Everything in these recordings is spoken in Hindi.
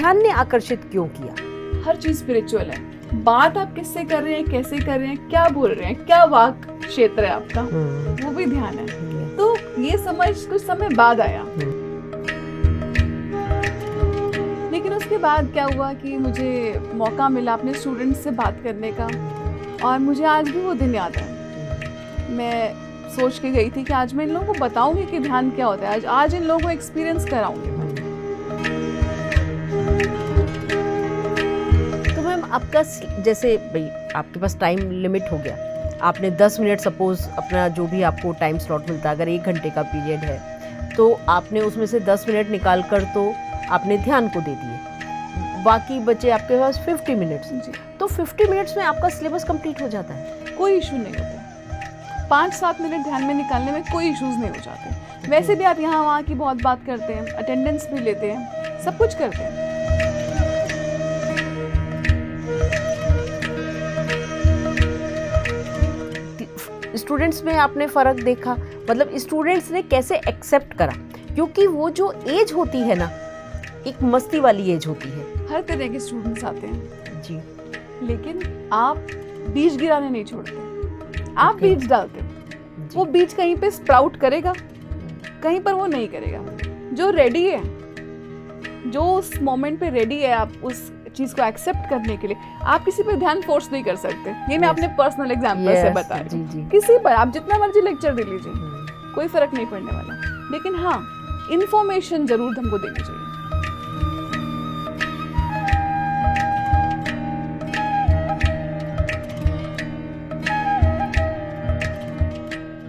ध्यान ने आकर्षित क्यों किया? हर चीज स्पिरिचुअल है। बात आप किससे कर रहे हैं, कैसे कर रहे हैं, क्या बोल रहे हैं, क्या वाक क्षेत्र है आपका, वो भी ध्यान है। तो ये समझ कुछ समय बाद आया। लेकिन उसके बाद क्या हुआ कि मुझे मौका मिला अपने स्टूडेंट्स से बात करने का, और मुझे आज भी वो दिन याद है। मैं सोच के गई थी कि आज मैं इन लोगों को बताऊंगी कि ध्यान क्या होता है, आज इन लोगों को एक्सपीरियंस कराऊंगी मैं। तो मैम आपका जैसे भाई आपके पास टाइम लिमिट हो गया, आपने 10 मिनट सपोज अपना जो भी आपको टाइम स्लॉट मिलता है, अगर 1 घंटे का पीरियड है तो आपने उसमें से 10 मिनट निकाल कर तो आपने ध्यान को दे दिए, बाकी बचे आपके पास 50 मिनट्स। तो 50 मिनट्स में आपका सिलेबस कंप्लीट हो जाता है? कोई इशू नहीं होता। 5-7 मिनट ध्यान में निकालने में कोई इश्यूज नहीं हो जाते। वैसे भी आप यहाँ वहाँ की बहुत बात करते हैं, अटेंडेंस भी लेते हैं, सब कुछ करते हैं। स्टूडेंट्स में आपने फ़र्क देखा? मतलब स्टूडेंट्स ने कैसे एक्सेप्ट करा? क्योंकि वो जो एज होती है ना, एक मस्ती वाली एज होती है। हर तरह के स्टूडेंट्स आते हैं जी, लेकिन आप बीज गिराने नहीं छोड़ते, आप बीज डालते हो। वो बीज कहीं पे स्प्राउट करेगा, कहीं पर वो नहीं करेगा। जो रेडी है, जो उस मोमेंट पे रेडी है, आप उस चीज को एक्सेप्ट करने के लिए, आप किसी पर ध्यान फोर्स नहीं कर सकते। ये मैं अपने पर्सनल एग्जांपल से बता रही हूँ। किसी पर आप जितना मर्जी लेक्चर दे लीजिए, कोई फर्क नहीं पड़ने वाला। लेकिन हाँ, इंफॉर्मेशन जरूर हमको देनी चाहिए।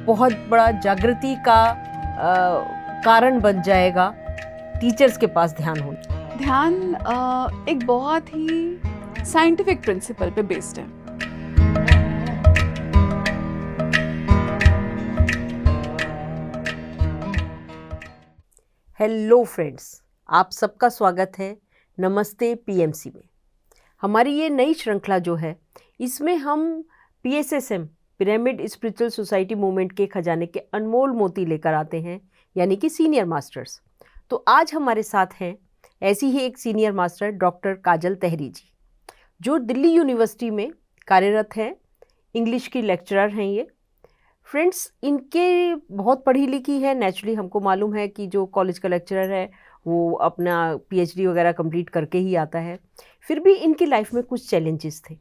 बहुत बड़ा जागृति का कारण बन जाएगा टीचर्स के पास ध्यान होना। ध्यान एक बहुत ही साइंटिफिक प्रिंसिपल पे बेस्ड है। हेलो फ्रेंड्स, आप सबका स्वागत है नमस्ते पीएमसी में। हमारी ये नई श्रृंखला जो है, इसमें हम PSSM pyramid spiritual society movement के खजाने के अनमोल मोती लेकर आते हैं, यानी कि सीनियर मास्टर्स। तो आज हमारे साथ हैं ऐसी ही एक सीनियर मास्टर डॉक्टर काजल तहरी जी, जो दिल्ली यूनिवर्सिटी में कार्यरत हैं, इंग्लिश की लेक्चरर हैं ये। फ्रेंड्स, इनके बहुत पढ़ी लिखी है। नेचुरली हमको मालूम है कि जो कॉलेज का लेक्चरर है वो अपना पीएचडी वगैरह कंप्लीट करके ही आता है। फिर भी इनकी लाइफ में कुछ चैलेंजेस थे,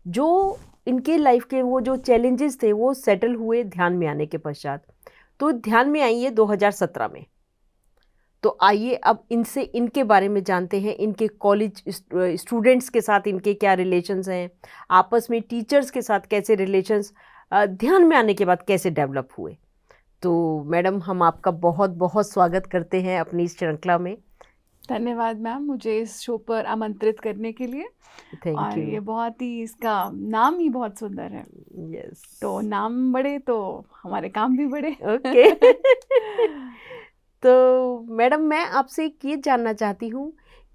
जो इनके लाइफ के वो जो चैलेंजेस थे वो सेटल हुए ध्यान में आने के पश्चात। तो ध्यान में आई है 2017 में। तो आइए अब इनसे इनके बारे में जानते हैं, इनके कॉलेज स्टूडेंट्स के साथ इनके क्या रिलेशंस हैं, आपस में टीचर्स के साथ कैसे रिलेशंस ध्यान में आने के बाद कैसे डेवलप हुए। तो मैडम, हम आपका बहुत बहुत स्वागत करते हैं अपनी इस श्रृंखला में। धन्यवाद मैम, मुझे इस शो पर आमंत्रित करने के लिए। Thank you. ये बहुत ही, इसका नाम ही बहुत सुंदर है। यस। तो नाम बड़े तो हमारे काम भी बड़े। ओके। तो मैडम, मैं आपसे ये जानना चाहती हूँ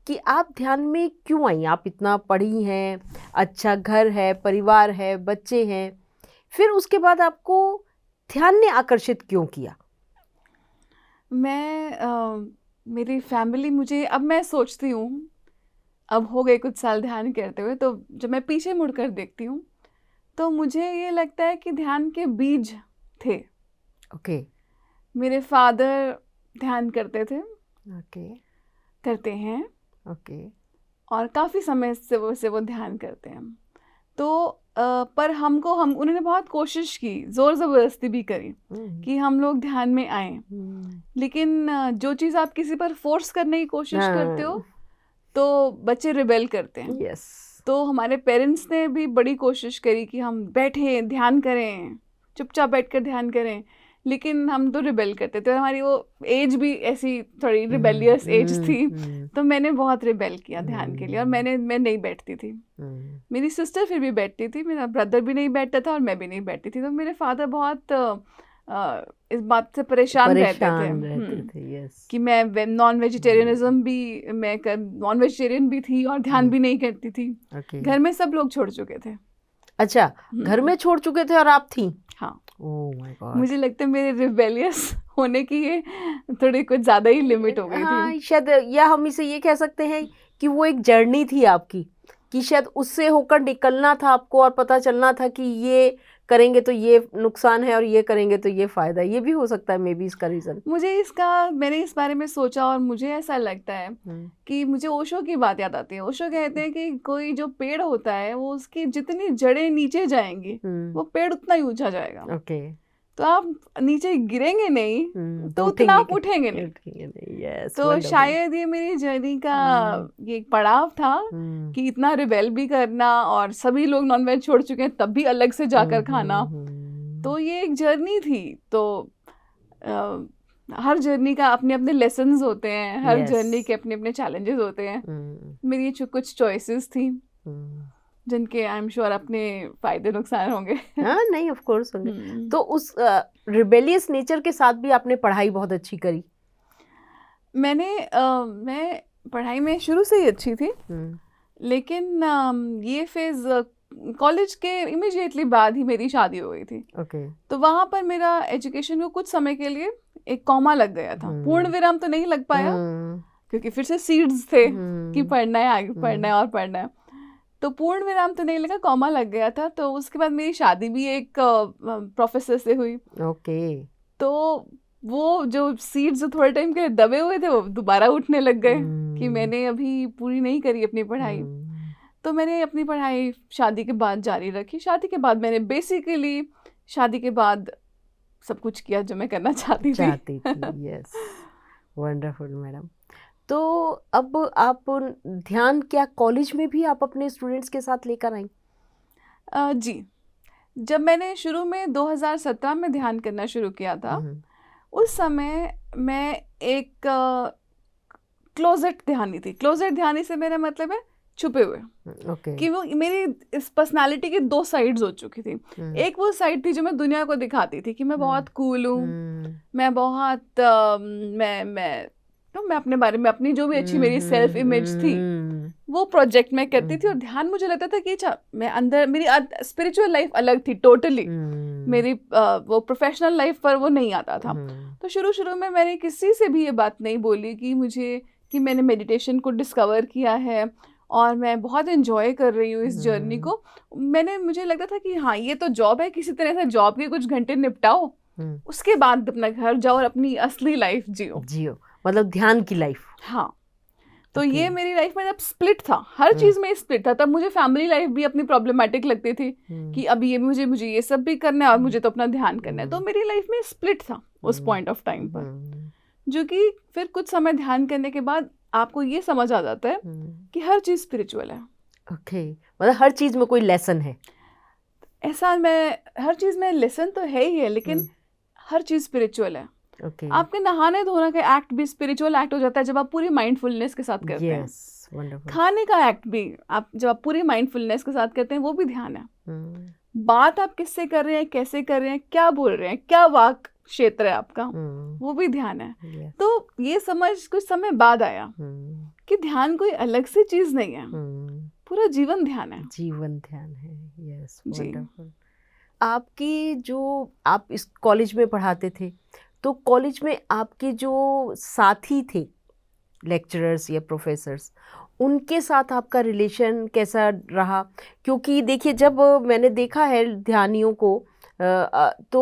कि आप ध्यान में क्यों आई? आप इतना पढ़ी हैं, अच्छा घर है, परिवार है, बच्चे हैं, फिर उसके बाद आपको ध्यान ने आकर्षित क्यों किया? मेरी फैमिली मुझे, अब मैं सोचती हूँ, अब हो गए कुछ साल ध्यान करते हुए, तो जब मैं पीछे मुड़कर देखती हूँ तो मुझे ये लगता है कि ध्यान के बीज थे। ओके। मेरे फादर ध्यान करते थे। ओके। करते हैं। ओके। और काफ़ी समय से वो ध्यान करते हैं। तो पर उन्होंने बहुत कोशिश की, ज़ोर ज़बरदस्ती भी करी कि हम लोग ध्यान में आएं। लेकिन जो चीज़ आप किसी पर फोर्स करने की कोशिश करते हो तो बच्चे रिबेल करते हैं। यस। तो हमारे पेरेंट्स ने भी बड़ी कोशिश करी कि हम बैठें, ध्यान करें, चुपचाप बैठकर ध्यान करें, लेकिन हम तो रिबेल करते थे। और हमारी वो एज भी ऐसी थोड़ी रिबेलियस एज थी, तो मैंने बहुत रिबेल किया ध्यान के लिए, और मैं नहीं बैठती थी। मेरी सिस्टर फिर भी बैठती थी, मेरा ब्रदर भी नहीं बैठता था और मैं भी नहीं बैठती थी। तो मेरे फादर बहुत इस बात से परेशान रहते थे यस। कि मैं नॉन वेजिटेरियन भी थी और ध्यान भी नहीं करती थी। घर में सब लोग छोड़ चुके थे। अच्छा, घर में छोड़ चुके थे और आप थी? हाँ, ओह माय गॉड। मुझे लगता है मेरे रिबेलियस होने की ये थोड़ी कुछ ज़्यादा ही लिमिट हो गई थी। हाँ शायद, या हम इसे ये कह सकते हैं कि वो एक जर्नी थी आपकी, कि शायद उससे होकर निकलना था आपको और पता चलना था कि ये करेंगे तो ये नुकसान है और ये करेंगे तो ये फायदा। ये भी हो सकता है मे बी इसका रीजन। मैंने इस बारे में सोचा और मुझे ऐसा लगता है कि मुझे ओशो की बात याद आती है। ओशो कहते हैं कि कोई जो पेड़ होता है वो उसकी जितनी जड़ें नीचे जाएंगी वो पेड़ उतना ही ऊंचा जाएगा। ओके। तो आप नीचे गिरेंगे नहीं तो उतना आप उठेंगे नहीं। यस, तो शायद ये मेरी जर्नी का ये एक पड़ाव था कि इतना रिबेल भी करना, और सभी लोग नॉनवेज छोड़ चुके हैं तब भी अलग से जाकर खाना। तो ये एक जर्नी थी। तो हर जर्नी का अपने अपने लेसन्स होते हैं, हर जर्नी के अपने अपने चैलेंजेस होते हैं। मेरी कुछ चॉइसेस थी जिनके आई एम श्योर अपने फायदे नुकसान होंगे। हाँ नहीं, ऑफ कोर्स होंगे। तो उस रिबेलियस नेचर के साथ भी आपने पढ़ाई बहुत अच्छी करी। मैं पढ़ाई में शुरू से ही अच्छी थी, लेकिन ये फेज कॉलेज के इमीडिएटली बाद ही मेरी शादी हो गई थी। ओके। तो वहाँ पर मेरा एजुकेशन को कुछ समय के लिए एक कॉमा लग गया था। पूर्ण विराम तो नहीं लग पाया क्योंकि फिर से सीड्स थे कि पढ़ना है, आगे पढ़ना है और पढ़ना है। तो पूर्ण विराम तो नहीं लगा, कॉमा लग गया था। तो उसके बाद मेरी शादी भी एक प्रोफेसर से हुई। ओके। तो वो जो सीड्स जो थोड़े टाइम के लिए दबे हुए थे वो दोबारा उठने लग गए कि मैंने अभी पूरी नहीं करी अपनी पढ़ाई। तो मैंने अपनी पढ़ाई शादी के बाद जारी रखी। शादी के बाद मैंने बेसिकली शादी के बाद सब कुछ किया जो मैं करना चाहती थी। Yes, wonderful madam. तो अब आप ध्यान क्या कॉलेज में भी आप अपने स्टूडेंट्स के साथ लेकर आई? जी, जब मैंने शुरू में 2017 में ध्यान करना शुरू किया था, उस समय मैं एक क्लोजेट ध्यानी थी। क्लोजेट ध्यानी से मेरा मतलब है छुपे हुए। कि वो मेरी इस पर्सनालिटी की दो साइड्स हो चुकी थी। एक वो साइड थी जो मैं दुनिया को दिखाती थी कि मैं बहुत कूल हूँ, मैं बहुत मैं अपने बारे में अपनी जो भी अच्छी मेरी सेल्फ इमेज थी वो प्रोजेक्ट में करती थी। और ध्यान मुझे लगता था कि अच्छा, मैं अंदर मेरी स्पिरिचुअल लाइफ अलग थी टोटली। मेरी वो प्रोफेशनल लाइफ पर वो नहीं आता था। तो शुरू में मैंने किसी से भी ये बात नहीं बोली कि मैंने मेडिटेशन को डिस्कवर किया है और मैं बहुत एंजॉय कर रही हूँ इस जर्नी को। मुझे लगता था कि हाँ, ये तो जॉब है, किसी तरह से जॉब के कुछ घंटे निपटाओ, उसके बाद अपना घर जाओ और अपनी असली लाइफ जियो, मतलब ध्यान की लाइफ। हाँ। तो ये मेरी लाइफ में जब स्प्लिट था, हर चीज में स्प्लिट था, तब मुझे फैमिली लाइफ भी अपनी प्रॉब्लमेटिक लगती थी कि अब ये मुझे ये सब भी करना है और मुझे तो अपना ध्यान करना है। तो मेरी लाइफ में स्प्लिट था उस पॉइंट ऑफ टाइम पर, जो कि फिर कुछ समय ध्यान करने के बाद आपको ये समझ आ जाता है कि हर चीज स्पिरिचुअल है। ओके, मतलब हर चीज में कोई लेसन है। ऐसा हर चीज में लेसन तो है ही है, लेकिन हर चीज स्पिरिचुअल है। Okay. आपके नहाने धोने का एक्ट भी स्पिरिचुअल एक्ट हो जाता है जब आप पूरी माइंडफुलनेस के साथ करते हैं। Wonderful. खाने का एक्ट भी जब आप पूरी माइंडफुलनेस के साथ करते हैं वो भी ध्यान है। बात आप किससे कर रहे हैं, कैसे कर रहे हैं, क्या बोल रहे हैं, क्या वाक क्षेत्र है आपका, वो भी ध्यान है। तो ये समझ कुछ समय बाद आया कि ध्यान कोई अलग से चीज नहीं है, पूरा जीवन ध्यान है। जीवन ध्यान है। Yes, wonderful. आपकी जो आप इस कॉलेज में पढ़ाते थे, तो कॉलेज में आपके जो साथी थे, लेक्चरर्स या प्रोफेसर्स, उनके साथ आपका रिलेशन कैसा रहा? क्योंकि देखिए, जब मैंने देखा है ध्यानियों को तो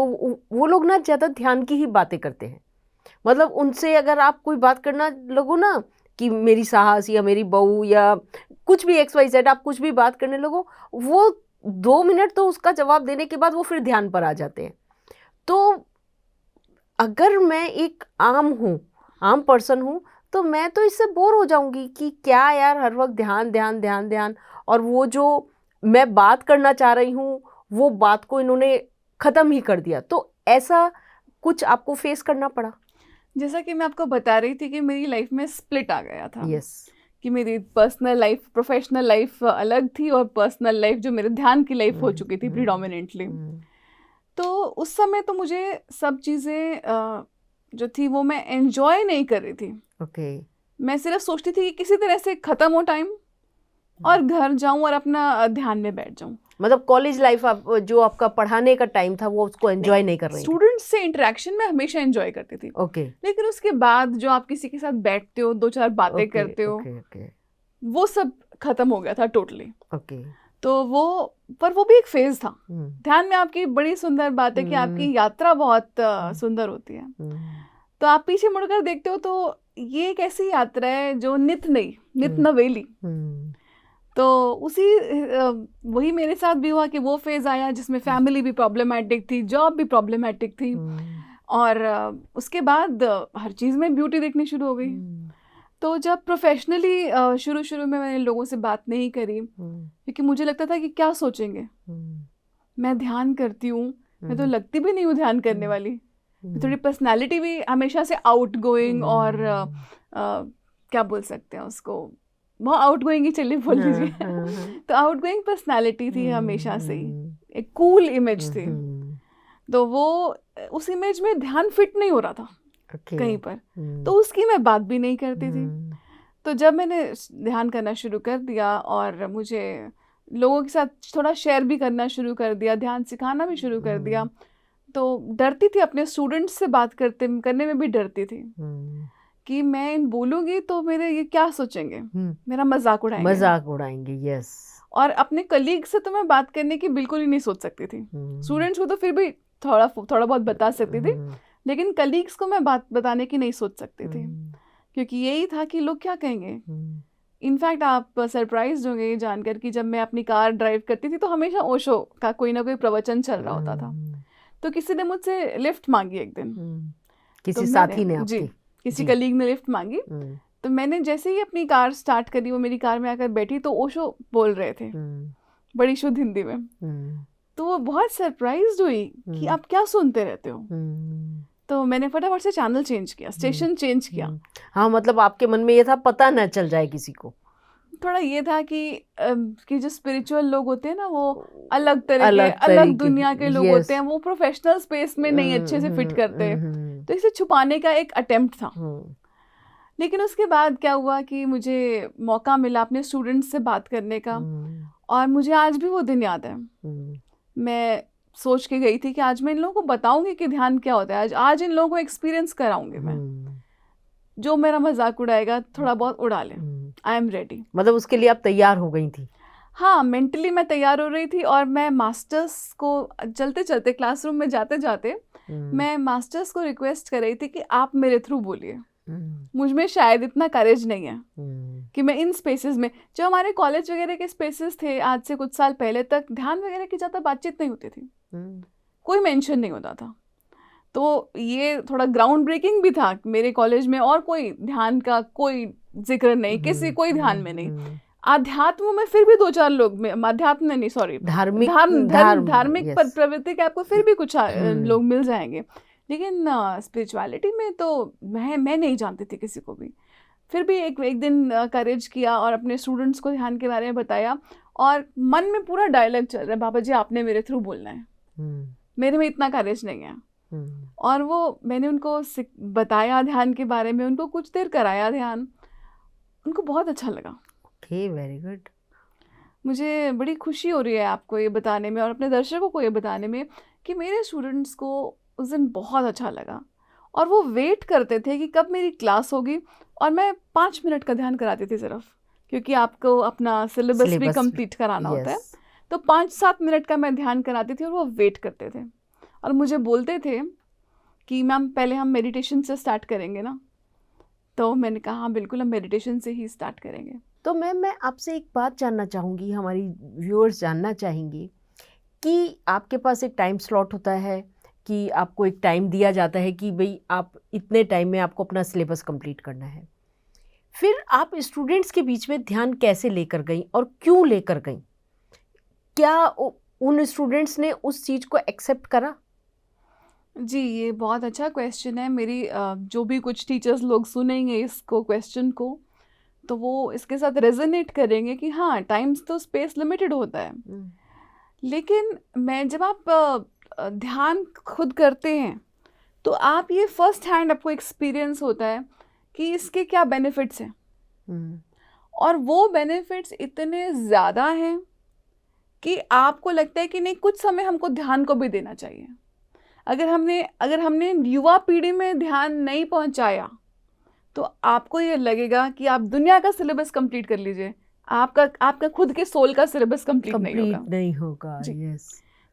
वो लोग ना ज़्यादा ध्यान की ही बातें करते हैं। मतलब उनसे अगर आप कोई बात करना लगो ना कि मेरी साहस या मेरी बहू या कुछ भी XYZ, आप कुछ भी बात करने लगो, वो 2 मिनट तो उसका जवाब देने के बाद वो फिर ध्यान पर आ जाते हैं। तो अगर मैं एक आम पर्सन हूँ तो मैं तो इससे बोर हो जाऊंगी कि क्या यार, हर वक्त ध्यान ध्यान ध्यान ध्यान, और वो जो मैं बात करना चाह रही हूँ वो बात को इन्होंने ख़त्म ही कर दिया। तो ऐसा कुछ आपको फेस करना पड़ा? जैसा कि मैं आपको बता रही थी कि मेरी लाइफ में स्प्लिट आ गया था। यस। कि मेरी पर्सनल लाइफ, प्रोफेशनल लाइफ अलग थी और पर्सनल लाइफ जो मेरे ध्यान की लाइफ हो चुकी थी प्रीडोमिनेंटली। तो उस समय तो मुझे सब चीज़ें जो थी वो मैं एंजॉय नहीं कर रही थी। ओके। मैं सिर्फ सोचती थी कि किसी तरह से ख़त्म हो टाइम और घर जाऊं और अपना ध्यान में बैठ जाऊं। मतलब कॉलेज लाइफ आप जो आपका पढ़ाने का टाइम था वो उसको एंजॉय नहीं कर रही थी? स्टूडेंट्स से इंटरेक्शन में हमेशा एंजॉय करती थी। ओके। लेकिन उसके बाद जो आप किसी के साथ बैठते हो, 2-4 बातें करते हो, वो सब खत्म हो गया था टोटली। ओके। तो वो भी एक फेज था। ध्यान में आपकी बड़ी सुंदर बात है कि आपकी यात्रा बहुत सुंदर होती है। तो आप पीछे मुड़कर देखते हो तो ये एक ऐसी यात्रा है जो नित नवेली। तो वही मेरे साथ भी हुआ कि वो फेज आया जिसमें फैमिली भी प्रॉब्लमेटिक थी, जॉब भी प्रॉब्लमेटिक थी, और उसके बाद हर चीज़ में ब्यूटी देखनी शुरू हो गई। तो जब प्रोफेशनली शुरू में मैंने लोगों से बात नहीं करी, क्योंकि मुझे लगता था कि क्या सोचेंगे, मैं ध्यान करती हूँ, मैं तो लगती भी नहीं हूँ ध्यान करने वाली, थोड़ी पर्सनालिटी भी हमेशा से आउट गोइंग और क्या बोल सकते हैं उसको, बहुत आउट गोइंग ही चलिए बोल लीजिए। तो आउट गोइंग पर्सनालिटी थी हमेशा से ही, एक कूल इमेज थी। तो वो उस इमेज में ध्यान फिट नहीं हो रहा था कहीं पर, तो उसकी मैं बात भी नहीं करती थी। तो जब मैंने ध्यान करना शुरू कर दिया और मुझे लोगों के साथ थोड़ा शेयर भी करना शुरू कर दिया, ध्यान सिखाना भी शुरू कर दिया, तो डरती थी, अपने स्टूडेंट्स से बात करने में भी डरती थी कि मैं बोलूँगी तो मेरे ये क्या सोचेंगे, मेरा मजाक उड़ाएंगे। यस। और अपने कलीग से तो मैं बात करने की बिल्कुल ही नहीं सोच सकती थी। स्टूडेंट्स को तो फिर भी थोड़ा बहुत बता सकती थी, लेकिन कलीग्स को मैं बात बताने की नहीं सोच सकती थी, क्योंकि यही था कि लोग क्या कहेंगे। इनफैक्ट आप सरप्राइज होंगे ये जानकर कि जब मैं अपनी कार ड्राइव करती थी तो हमेशा ओशो का कोई ना कोई प्रवचन चल रहा होता था। तो किसी ने मुझसे लिफ्ट मांगी एक दिन, किसी साथी ने आपकी? जी, किसी कलीग ने लिफ्ट मांगी। तो मैंने जैसे ही अपनी कार स्टार्ट करी, वो मेरी कार में आकर बैठी, तो ओशो बोल रहे थे बड़ी शुद्ध हिंदी में। तो वो बहुत सरप्राइज्ड हुई कि आप क्या सुनते रहते हो। तो मैंने फटाफट से चैनल चेंज किया, स्टेशन चेंज किया। हाँ, मतलब आपके मन में ये था पता ना चल जाए किसी को। थोड़ा ये था कि जो स्पिरिचुअल लोग होते हैं ना, वो अलग तरह के अलग दुनिया के लोग होते हैं, वो प्रोफेशनल स्पेस में नहीं अच्छे से फिट करते, तो इसे छुपाने का एक अटेम्प्ट था। लेकिन उसके बाद क्या हुआ कि मुझे मौका मिला अपने स्टूडेंट्स से बात करने का, और मुझे आज भी वो दिन याद है। मैं सोच के गई थी कि आज मैं इन लोगों को बताऊंगी कि ध्यान क्या होता है, आज इन लोगों को एक्सपीरियंस कराऊंगी मैं। जो मेरा मजाक उड़ाएगा थोड़ा बहुत उड़ा ले, आई एम रेडी। मतलब उसके लिए आप तैयार हो गई थी? हाँ, मेंटली मैं तैयार हो रही थी। और मैं मास्टर्स को चलते चलते, क्लासरूम में जाते जाते मैं मास्टर्स को रिक्वेस्ट कर रही थी कि आप मेरे थ्रू बोलिए। मुझ में शायद इतना करेज नहीं है कि मैं इन स्पेसेस में, जो हमारे कॉलेज वगैरह के स्पेसेस थे आज से कुछ साल पहले तक, ध्यान वगैरह की ज़्यादा बातचीत नहीं होती थी, कोई मेंशन नहीं होता था। तो ये थोड़ा ग्राउंड ब्रेकिंग भी था मेरे कॉलेज में, और कोई ध्यान का कोई जिक्र नहीं, कोई ध्यान में नहीं। आध्यात्म में फिर भी 2-4 लोग, आध्यात्म नहीं, सॉरी, धार्मिक प्रवृत्ति के आपको फिर भी कुछ लोग मिल जाएंगे, लेकिन स्पिरिचुअलिटी में तो मैं नहीं जानती थी किसी को भी। फिर भी एक दिन करेज किया और अपने स्टूडेंट्स को ध्यान के बारे में बताया, और मन में पूरा डायलॉग चल रहा है, बाबा जी आपने मेरे थ्रू बोलना है, मेरे में इतना करेज नहीं है। और वो मैंने उनको बताया ध्यान के बारे में, उनको कुछ देर कराया ध्यान, उनको बहुत अच्छा लगा। Okay, very good. मुझे बड़ी खुशी हो रही है आपको ये बताने में और अपने दर्शकों को ये बताने में कि मेरे स्टूडेंट्स को उस दिन बहुत अच्छा लगा, और वो वेट करते थे कि कब मेरी क्लास होगी। और मैं 5 मिनट का ध्यान कराती थी सिर्फ, क्योंकि आपको अपना सिलेबस भी कंप्लीट कराना होता है। तो 5-7 मिनट का मैं ध्यान कराती थी और वो वेट करते थे, और मुझे बोलते थे कि मैम पहले हम मेडिटेशन से स्टार्ट करेंगे ना। तो मैंने कहा हाँ बिल्कुल, हम मेडिटेशन से ही स्टार्ट करेंगे। तो मैम, मैं आपसे एक बात जानना चाहूँगी, हमारी व्यूअर्स जानना चाहेंगे कि आपके पास एक टाइम स्लॉट होता है कि आपको एक टाइम दिया जाता है कि भाई आप इतने टाइम में आपको अपना सिलेबस कंप्लीट करना है, फिर आप स्टूडेंट्स के बीच में ध्यान कैसे लेकर गई और क्यों लेकर गई? क्या उन स्टूडेंट्स ने उस चीज़ को एक्सेप्ट करा? जी, ये बहुत अच्छा क्वेश्चन है। मेरी जो भी कुछ टीचर्स लोग सुनेंगे इसको क्वेश्चन को, तो वो इसके साथ रेजोनेट करेंगे कि हाँ, टाइम्स तो स्पेस लिमिटेड होता है। लेकिन मैं जब आप ध्यान खुद करते हैं तो आप ये फर्स्ट हैंड आपको एक्सपीरियंस होता है कि इसके क्या बेनिफिट्स हैं, और वो बेनिफिट्स इतने ज़्यादा हैं कि आपको लगता है कि नहीं, कुछ समय हमको ध्यान को भी देना चाहिए। अगर हमने युवा पीढ़ी में ध्यान नहीं पहुंचाया तो आपको ये लगेगा कि आप दुनिया का सिलेबस कंप्लीट कर लीजिए, आपका खुद के सोल का सिलेबस कंप्लीट नहीं होगा। यस।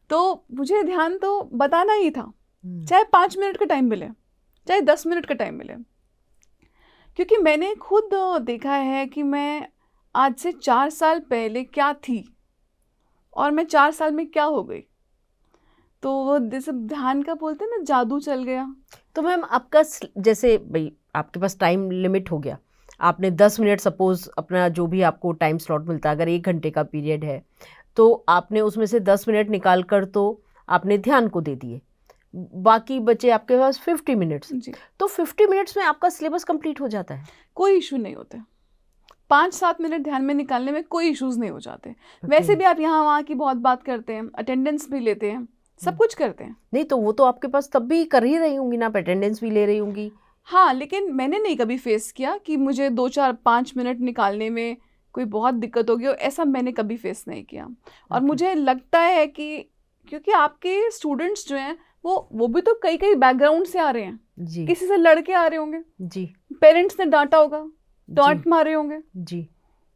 तो मुझे ध्यान तो बताना ही था, चाहे 5 मिनट का टाइम मिले, चाहे 10 मिनट का टाइम मिले, क्योंकि मैंने खुद देखा है कि मैं आज से 4 साल पहले क्या थी और मैं 4 साल में क्या हो गई। तो वो जैसे ध्यान का बोलते हैं ना, जादू चल गया। तो मैम आपका जैसे भाई आपके पास टाइम लिमिट हो गया, आपने 10 मिनट सपोज अपना जो भी आपको टाइम स्लॉट मिलता है, अगर 1 घंटे का पीरियड है तो आपने उसमें से 10 मिनट निकाल कर तो आपने ध्यान को दे दिए, बाकी बचे आपके पास 50 मिनट्स। तो 50 मिनट्स में आपका सिलेबस कंप्लीट हो जाता है? कोई इशू नहीं होते, 5-7 मिनट ध्यान में निकालने में कोई इश्यूज नहीं हो जाते। वैसे भी आप यहाँ वहाँ की बहुत बात करते हैं, अटेंडेंस भी लेते हैं, सब कुछ करते हैं। नहीं तो वो तो आपके पास तब भी कर ही रही होंगी ना, अटेंडेंस भी ले रही होंगी। हाँ, लेकिन मैंने नहीं कभी फेस किया कि मुझे 2-4-5 मिनट निकालने में कोई बहुत दिक्कत होगी, और ऐसा मैंने कभी फेस नहीं किया। और मुझे लगता है कि क्योंकि आपके स्टूडेंट्स जो हैं वो भी तो कई बैकग्राउंड से आ रहे हैं जी। किसी से लड़के आ रहे होंगे जी, पेरेंट्स ने डांटा होगा, डांट मारे होंगे जी,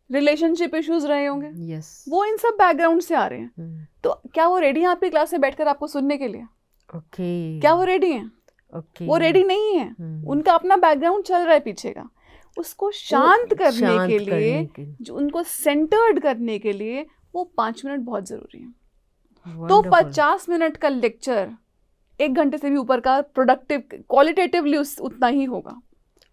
रिलेशनशिप इश्यूज रहे होंगे, यस, वो इन सब बैकग्राउंड से आ रहे हैं। तो क्या वो रेडी हैं आपकी क्लास में बैठकर आपको सुनने के लिए? ओके, क्या वो रेडी हैं? वो रेडी नहीं है। उनका अपना बैकग्राउंड चल रहा है पीछे का, उसको शांत करने के लिए, जो उनको सेंटर्ड करने के लिए वो 5 मिनट बहुत जरूरी है। तो 50 मिनट का लेक्चर 1 घंटे से भी ऊपर का प्रोडक्टिव क्वालिटेटिवली उतना ही होगा।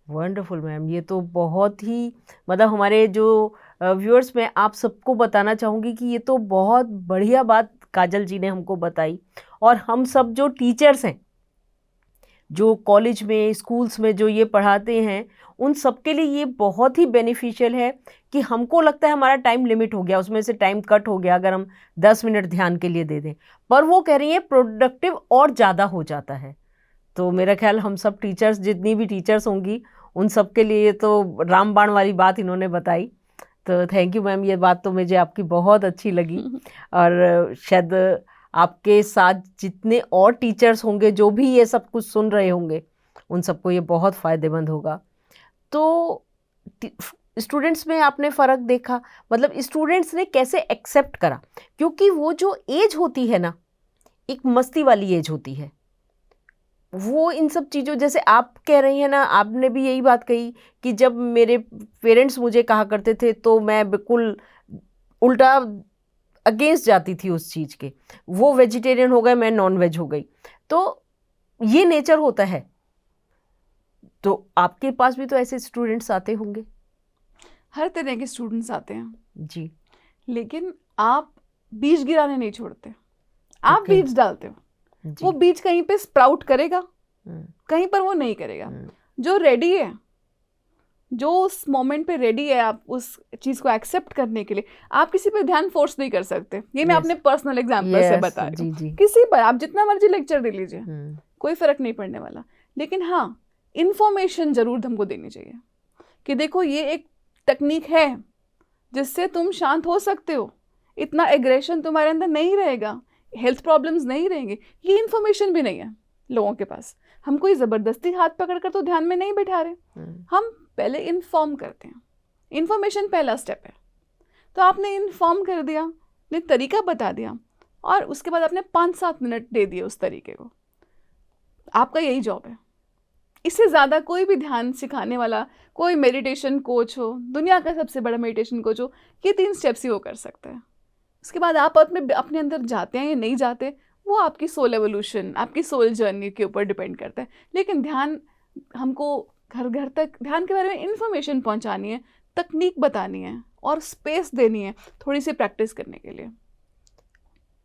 वंडरफुल मैम, ये तो बहुत ही मतलब हमारे जो व्यूअर्स में आप सबको बताना चाहूँगी कि ये तो बहुत बढ़िया बात काजल जी ने हमको बताई। और हम सब जो टीचर्स हैं, जो कॉलेज में स्कूल्स में जो ये पढ़ाते हैं, उन सब के लिए ये बहुत ही बेनिफिशियल है कि हमको लगता है हमारा टाइम लिमिट हो गया, उसमें से टाइम कट हो गया अगर हम 10 मिनट ध्यान के लिए दे दें, पर वो कह रही है प्रोडक्टिव और ज़्यादा हो जाता है। तो मेरा ख्याल हम सब टीचर्स, जितनी भी टीचर्स होंगी, उन सब के लिए तो रामबाण वाली बात इन्होंने बताई। तो थैंक यू मैम, ये बात तो मुझे आपकी बहुत अच्छी लगी। और शायद आपके साथ जितने और टीचर्स होंगे जो भी ये सब कुछ सुन रहे होंगे, उन सबको ये बहुत फ़ायदेमंद होगा। तो स्टूडेंट्स में आपने फ़र्क देखा, मतलब स्टूडेंट्स ने कैसे एक्सेप्ट करा, क्योंकि वो जो एज होती है ना, एक मस्ती वाली एज होती है, वो इन सब चीज़ों, जैसे आप कह रही हैं ना, आपने भी यही बात कही कि जब मेरे पेरेंट्स मुझे कहा करते थे तो मैं बिल्कुल उल्टा अगेंस्ट जाती थी उस चीज़ के। वो वेजिटेरियन हो गए, मैं नॉन वेज हो गई, तो ये नेचर होता है। तो आपके पास भी तो ऐसे स्टूडेंट्स आते होंगे? हर तरह के स्टूडेंट्स आते हैं जी, लेकिन आप बीज गिराने नहीं छोड़ते, आप बीज डालते हो। वो बीज कहीं पे स्प्राउट करेगा, कहीं पर वो नहीं करेगा। जो रेडी है, जो उस मोमेंट पे रेडी है, आप उस चीज को एक्सेप्ट करने के लिए, आप किसी पे ध्यान फोर्स नहीं कर सकते। ये मैं अपने पर्सनल एग्जांपल से बता रही हूँ। किसी पर आप जितना मर्जी लेक्चर दे लीजिए, कोई फर्क नहीं पड़ने वाला। लेकिन हाँ, इन्फॉर्मेशन जरूर हमको देनी चाहिए कि देखो ये एक टेक्निक है जिससे तुम शांत हो सकते हो, इतना एग्रेशन तुम्हारे अंदर नहीं रहेगा, हेल्थ प्रॉब्लम्स नहीं रहेंगे। ये इन्फॉर्मेशन भी नहीं है लोगों के पास। हम कोई ज़बरदस्ती हाथ पकड़ कर तो ध्यान में नहीं बैठा रहे, हम पहले इन्फॉर्म करते हैं। इन्फॉर्मेशन पहला स्टेप है। तो आपने इन्फॉर्म कर दिया, ने तरीका बता दिया, और उसके बाद आपने 5-7 मिनट दे दिए उस तरीके को। आपका यही जॉब है। इससे ज़्यादा कोई भी ध्यान सिखाने वाला, कोई मेडिटेशन कोच हो, दुनिया का सबसे बड़ा मेडिटेशन कोच हो, ये 3 स्टेप्स ही वो कर सकता है। उसके बाद आप अपने अंदर जाते हैं या नहीं जाते, वो आपकी सोल एवोल्यूशन, आपकी सोल जर्नी के ऊपर डिपेंड करता है। लेकिन ध्यान, हमको घर घर तक ध्यान के बारे में इन्फॉर्मेशन पहुंचानी है, तकनीक बतानी है और स्पेस देनी है थोड़ी सी प्रैक्टिस करने के लिए।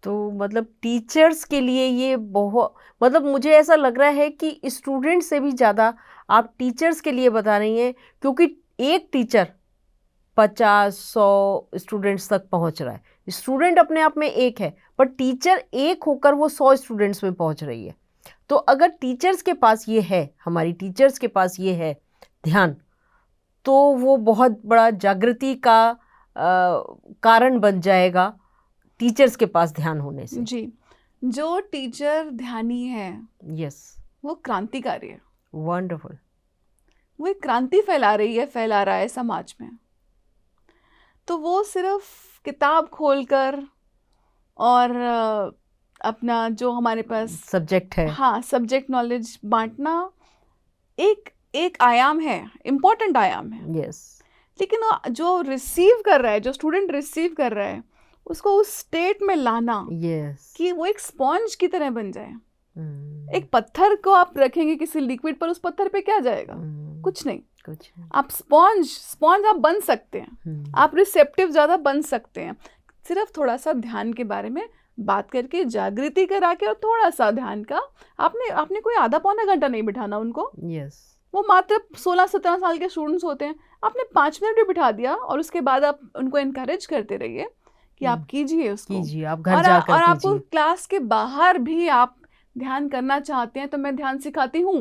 तो मतलब टीचर्स के लिए ये बहुत, मतलब मुझे ऐसा लग रहा है कि स्टूडेंट से भी ज़्यादा आप टीचर्स के लिए बता रही हैं, क्योंकि एक टीचर 50-100 स्टूडेंट्स तक पहुंच रहा है। स्टूडेंट अपने आप में एक है, पर टीचर एक होकर वो 100 स्टूडेंट्स में पहुंच रही है। तो अगर टीचर्स के पास ये है, हमारी टीचर्स के पास ये है ध्यान, तो वो बहुत बड़ा जागृति का कारण बन जाएगा टीचर्स के पास ध्यान होने से? जी, जो टीचर ध्यानी है यस, वो क्रांतिकारी है। वंडरफुल। वो एक क्रांति फैला रहा है समाज में। तो वो सिर्फ किताब खोलकर और अपना जो हमारे पास सब्जेक्ट है, हाँ सब्जेक्ट नॉलेज बांटना एक आयाम है, इम्पोर्टेंट आयाम है। यस, लेकिन वो जो रिसीव कर रहा है, जो स्टूडेंट रिसीव कर रहा है, उसको उस स्टेट में लाना यस, कि वो एक स्पॉन्ज की तरह बन जाए। एक पत्थर को आप रखेंगे किसी लिक्विड पर, उस पत्थर पे क्या जाएगा? कुछ नहीं। आप स्पॉन्ज आप बन सकते हैं, आप रिसेप्टिव ज़्यादा बन सकते हैं, सिर्फ थोड़ा सा ध्यान के बारे में बात करके, जागृति करा के, और थोड़ा सा ध्यान का आपने कोई आधा पौना घंटा नहीं बिठाना उनको। यस, वो मात्र 16-17 साल के स्टूडेंट्स होते हैं, आपने 5 मिनट भी बिठा दिया और उसके बाद आप उनको इनकरेज करते रहिए कि आप कीजिए उसको, कीजिए, आप घर जाकर और आपको कीजिए। क्लास के बाहर भी आप ध्यान करना चाहते हैं तो मैं ध्यान सिखाती हूँ।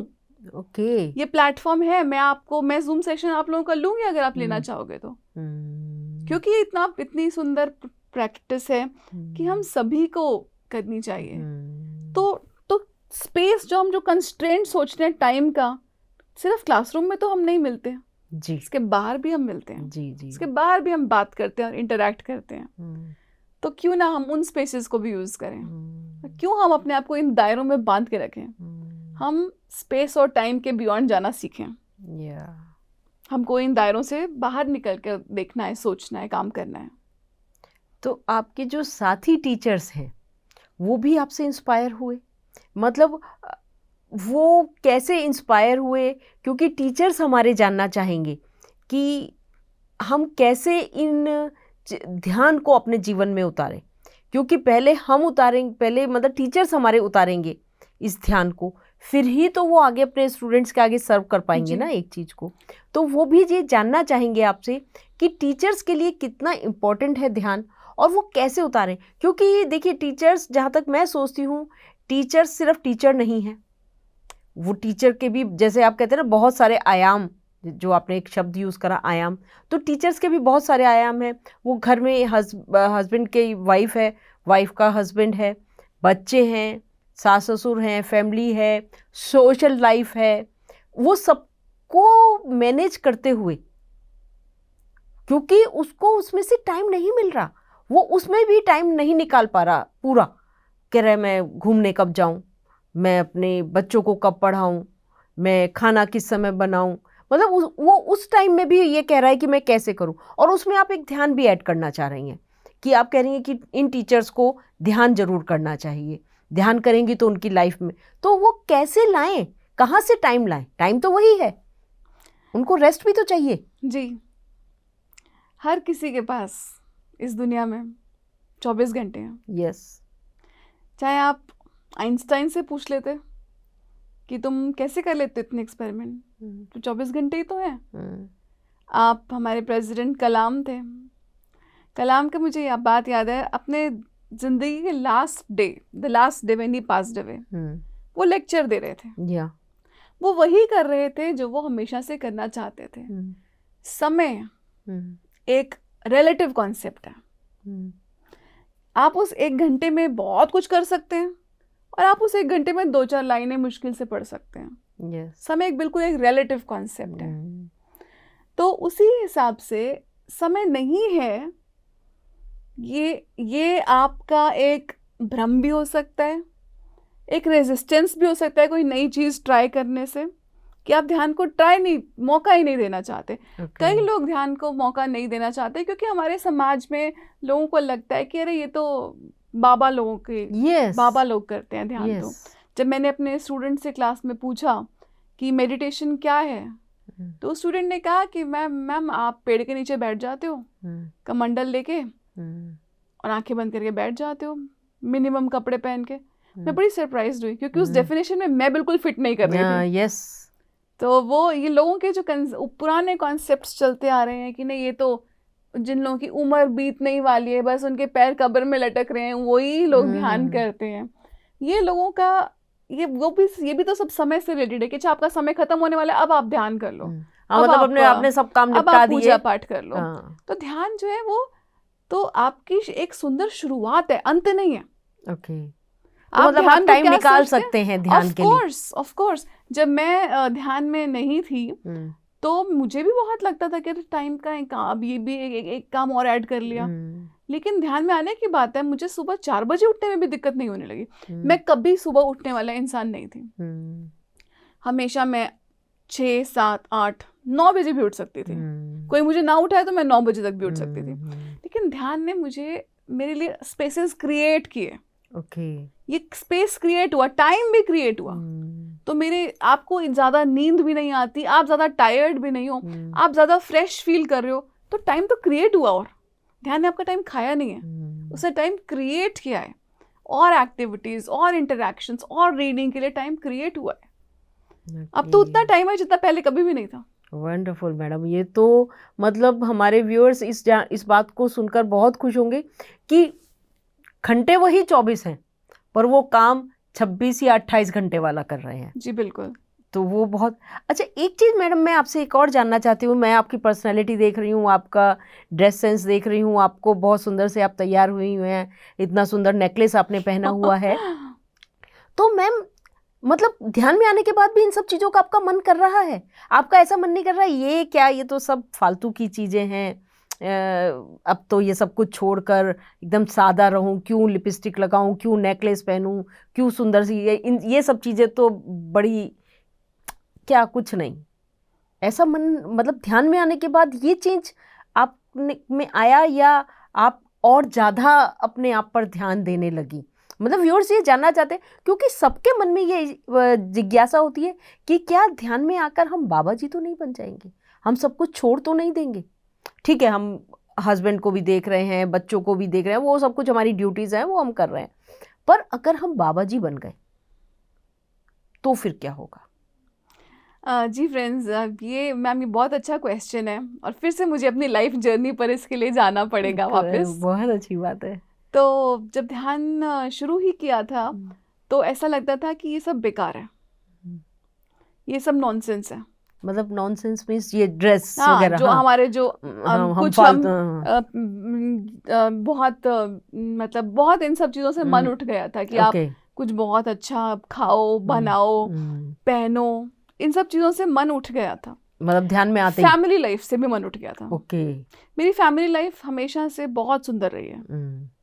ओके, ये प्लेटफॉर्म है, मैं जूम सेशन आप लोगों का लूंगी अगर आप लेना चाहोगे तो, क्योंकि ये इतनी सुंदर प्रैक्टिस है कि हम सभी को करनी चाहिए। तो स्पेस जो कंस्ट्रेंट सोचते हैं टाइम का, सिर्फ क्लासरूम में तो हम नहीं मिलते जी, इसके बाहर भी हम मिलते हैं। जी जी, इसके बाहर भी हम बात करते हैं और इंटरेक्ट करते हैं। तो क्यों ना हम उन स्पेसेस को भी यूज करें? क्यों हम अपने आप को इन दायरों में बांध के रखें? हम स्पेस और टाइम के बियॉन्ड जाना सीखें। हमको इन दायरों से बाहर निकल कर देखना है, सोचना है, काम करना है। तो आपके जो साथी टीचर्स हैं वो भी आपसे इंस्पायर हुए? मतलब वो कैसे इंस्पायर हुए? क्योंकि टीचर्स हमारे जानना चाहेंगे कि हम कैसे इन ध्यान को अपने जीवन में उतारें, क्योंकि पहले हम उतारेंगे, पहले मतलब टीचर्स हमारे उतारेंगे इस ध्यान को, फिर ही तो वो आगे अपने स्टूडेंट्स के आगे सर्व कर पाएंगे ना एक चीज़ को। तो वो भी ये जानना चाहेंगे आपसे कि टीचर्स के लिए कितना इम्पोर्टेंट है ध्यान, और वो कैसे उतारें। क्योंकि देखिए टीचर्स, जहाँ तक मैं सोचती हूँ, टीचर्स सिर्फ टीचर नहीं है, वो टीचर के भी, जैसे आप कहते हैं ना, बहुत सारे आयाम, जो आपने एक शब्द यूज़ करा आयाम, तो टीचर्स के भी बहुत सारे आयाम हैं। वो घर में हस्बैंड की वाइफ है, वाइफ का हस्बैंड है, बच्चे हैं, सास ससुर हैं, फैमिली है, सोशल लाइफ है, वो सबको मैनेज करते हुए, क्योंकि उसको उसमें से टाइम नहीं मिल रहा, वो उसमें भी टाइम नहीं निकाल पा रहा पूरा, कह रहा है मैं घूमने कब जाऊं, मैं अपने बच्चों को कब पढ़ाऊं, मैं खाना किस समय बनाऊं, मतलब वो उस टाइम में भी ये कह रहा है कि मैं कैसे करूं। और उसमें आप एक ध्यान भी ऐड करना चाह रही हैं कि आप कह रही हैं कि इन टीचर्स को ध्यान जरूर करना चाहिए, ध्यान करेंगी तो उनकी लाइफ में, तो वो कैसे लाएं, कहाँ से टाइम लाएं? टाइम तो वही है, उनको रेस्ट भी तो चाहिए। जी, हर किसी के पास इस दुनिया में 24 घंटे हैं। यस, चाहे आप आइंस्टाइन से पूछ लेते कि तुम कैसे कर लेते इतने एक्सपेरिमेंट, तो 24 घंटे ही तो है। आप हमारे प्रेसिडेंट कलाम थे, कलाम का मुझे यह बात याद है, अपने जिंदगी के the last day when he passed away, वो लेक्चर दे रहे थे। वो वही कर रहे थे जो वो हमेशा से करना चाहते थे। समय एक रिलेटिव कॉन्सेप्ट है। आप उस 1 घंटे में बहुत कुछ कर सकते हैं और आप उस 1 घंटे में 2-4 लाइनें मुश्किल से पढ़ सकते हैं। समय बिल्कुल एक रिलेटिव कॉन्सेप्ट है। तो उसी हिसाब से समय नहीं है, ये आपका एक भ्रम भी हो सकता है, एक रेजिस्टेंस भी हो सकता है कोई नई चीज़ ट्राई करने से, कि आप ध्यान को मौका ही नहीं देना चाहते। कई लोग ध्यान को मौका नहीं देना चाहते क्योंकि हमारे समाज में लोगों को लगता है कि अरे ये तो बाबा लोग करते हैं ध्यान। तो जब मैंने अपने स्टूडेंट से क्लास में पूछा कि मेडिटेशन क्या है, तो स्टूडेंट ने कहा कि मैम आप पेड़ के नीचे बैठ जाते हो कमंडल लेके और आंखें बंद करके बैठ जाते हो, मिनिमम कपड़े पहन के। मैं बड़ी सरप्राइज हुई क्योंकि उस डेफिनेशन में मैं बिल्कुल फिट नहीं कर रही थी। तो वो ये लोगों के जो पुराने कॉन्सेप्ट्स चलते आ रहे हैं कि नहीं, ये तो जिन लोगों की उम्र बीतने वाली है, बस उनके पैर कब्र में लटक रहे हैं, वही लोग ध्यान करते हैं। ये लोगों का ये भी तो सब समय से रिलेटेड है कि आपका समय खत्म होने वाला है, अब आप ध्यान कर लो, मतलब आपने सब काम निपटा दिए, पूजा पाठ कर लो। तो ध्यान जो है वो तो आपकी एक सुंदर शुरुआत है, अंत नहीं है। ओके, आप मतलब ध्यान आप को टाइम क्या निकाल सोचते हैं? सकते हैं ध्यान के लिए। ऑफ कोर्स जब मैं ध्यान में नहीं थी तो मुझे भी बहुत लगता था कि टाइम का एक अब ये भी एक काम और ऐड कर लिया। लेकिन ध्यान में आने की बात है, मुझे सुबह 4 बजे उठने में भी दिक्कत नहीं होने लगी। मैं कभी सुबह उठने वाला इंसान नहीं थी। हमेशा मैं 6, 7, 8, 9 बजे भी उठ सकती थी। कोई मुझे ना उठाए तो मैं 9 बजे तक भी उठ सकती थी। लेकिन ध्यान ने मुझे मेरे लिए स्पेसेस क्रिएट किए। ओके, ये स्पेस क्रिएट हुआ, टाइम भी क्रिएट हुआ। तो मेरे आपको ज़्यादा नींद भी नहीं आती, आप ज़्यादा टायर्ड भी नहीं हो, आप ज़्यादा फ्रेश फील कर रहे हो, तो टाइम तो क्रिएट हुआ। और ध्यान ने आपका टाइम खाया नहीं है, उसने टाइम क्रिएट किया है। और एक्टिविटीज़ और इंटरेक्शंस और रीडिंग के लिए टाइम क्रिएट हुआ है। अब तो उतना टाइम है जितना पहले कभी भी नहीं था। वंडरफुल मैडम, ये तो मतलब हमारे व्यूअर्स इस बात को सुनकर बहुत खुश होंगे कि घंटे वही 24 हैं पर वो काम 26 या 28 घंटे वाला कर रहे हैं। जी बिल्कुल। तो वो बहुत अच्छा। एक चीज़ मैडम मैं आपसे एक और जानना चाहती हूँ। मैं आपकी पर्सनैलिटी देख रही हूँ, आपका ड्रेस सेंस देख रही हूँ, आपको बहुत सुंदर से आप तैयार हुई हुई हैं, इतना सुंदर नेकलेस आपने पहना हुआ है। तो मैम मतलब ध्यान में आने के बाद भी इन सब चीज़ों का आपका मन कर रहा है? आपका ऐसा मन नहीं कर रहा ये क्या, ये तो सब फालतू की चीज़ें हैं, अब तो ये सब कुछ छोड़कर एकदम सादा रहूं, क्यों लिपस्टिक लगाऊं, क्यों नेकलेस पहनूं, क्यों सुंदर सी ये सब चीज़ें तो बड़ी क्या कुछ नहीं, ऐसा मन मतलब ध्यान में आने के बाद ये चीज़ आप में आया या आप और ज़्यादा अपने आप पर ध्यान देने लगी? मतलब व्यूअर्स ये जानना चाहते हैं क्योंकि सबके मन में ये जिज्ञासा होती है कि क्या ध्यान में आकर हम बाबा जी तो नहीं बन जाएंगे, हम सब कुछ छोड़ तो नहीं देंगे। ठीक है, हम हस्बैंड को भी देख रहे हैं, बच्चों को भी देख रहे हैं, वो सब कुछ हमारी ड्यूटीज़ हैं वो हम कर रहे हैं, पर अगर हम बाबा जी बन गए तो फिर क्या होगा? जी फ्रेंड्स, ये मैम ये बहुत अच्छा क्वेश्चन है और फिर से मुझे अपनी लाइफ जर्नी पर इसके लिए जाना पड़ेगा वापस। बहुत अच्छी बात है। तो जब ध्यान शुरू ही किया था तो ऐसा लगता था कि ये सब बेकार है, ये सब नॉनसेंस है। मतलब नॉनसेंस मींस ये ड्रेस हाँ, वगैरह, जो हमारे जो कुछ हम बहुत मतलब बहुत इन सब चीज़ों से मन उठ गया था कि आप कुछ बहुत अच्छा खाओ, बनाओ, पहनो, इन सब चीज़ों से मन उठ गया था। मतलब ध्यान में आते ही फैमिली लाइफ से भी मन उठ गया था। ओके। मेरी फैमिली लाइफ हमेशा से बहुत सुंदर रही है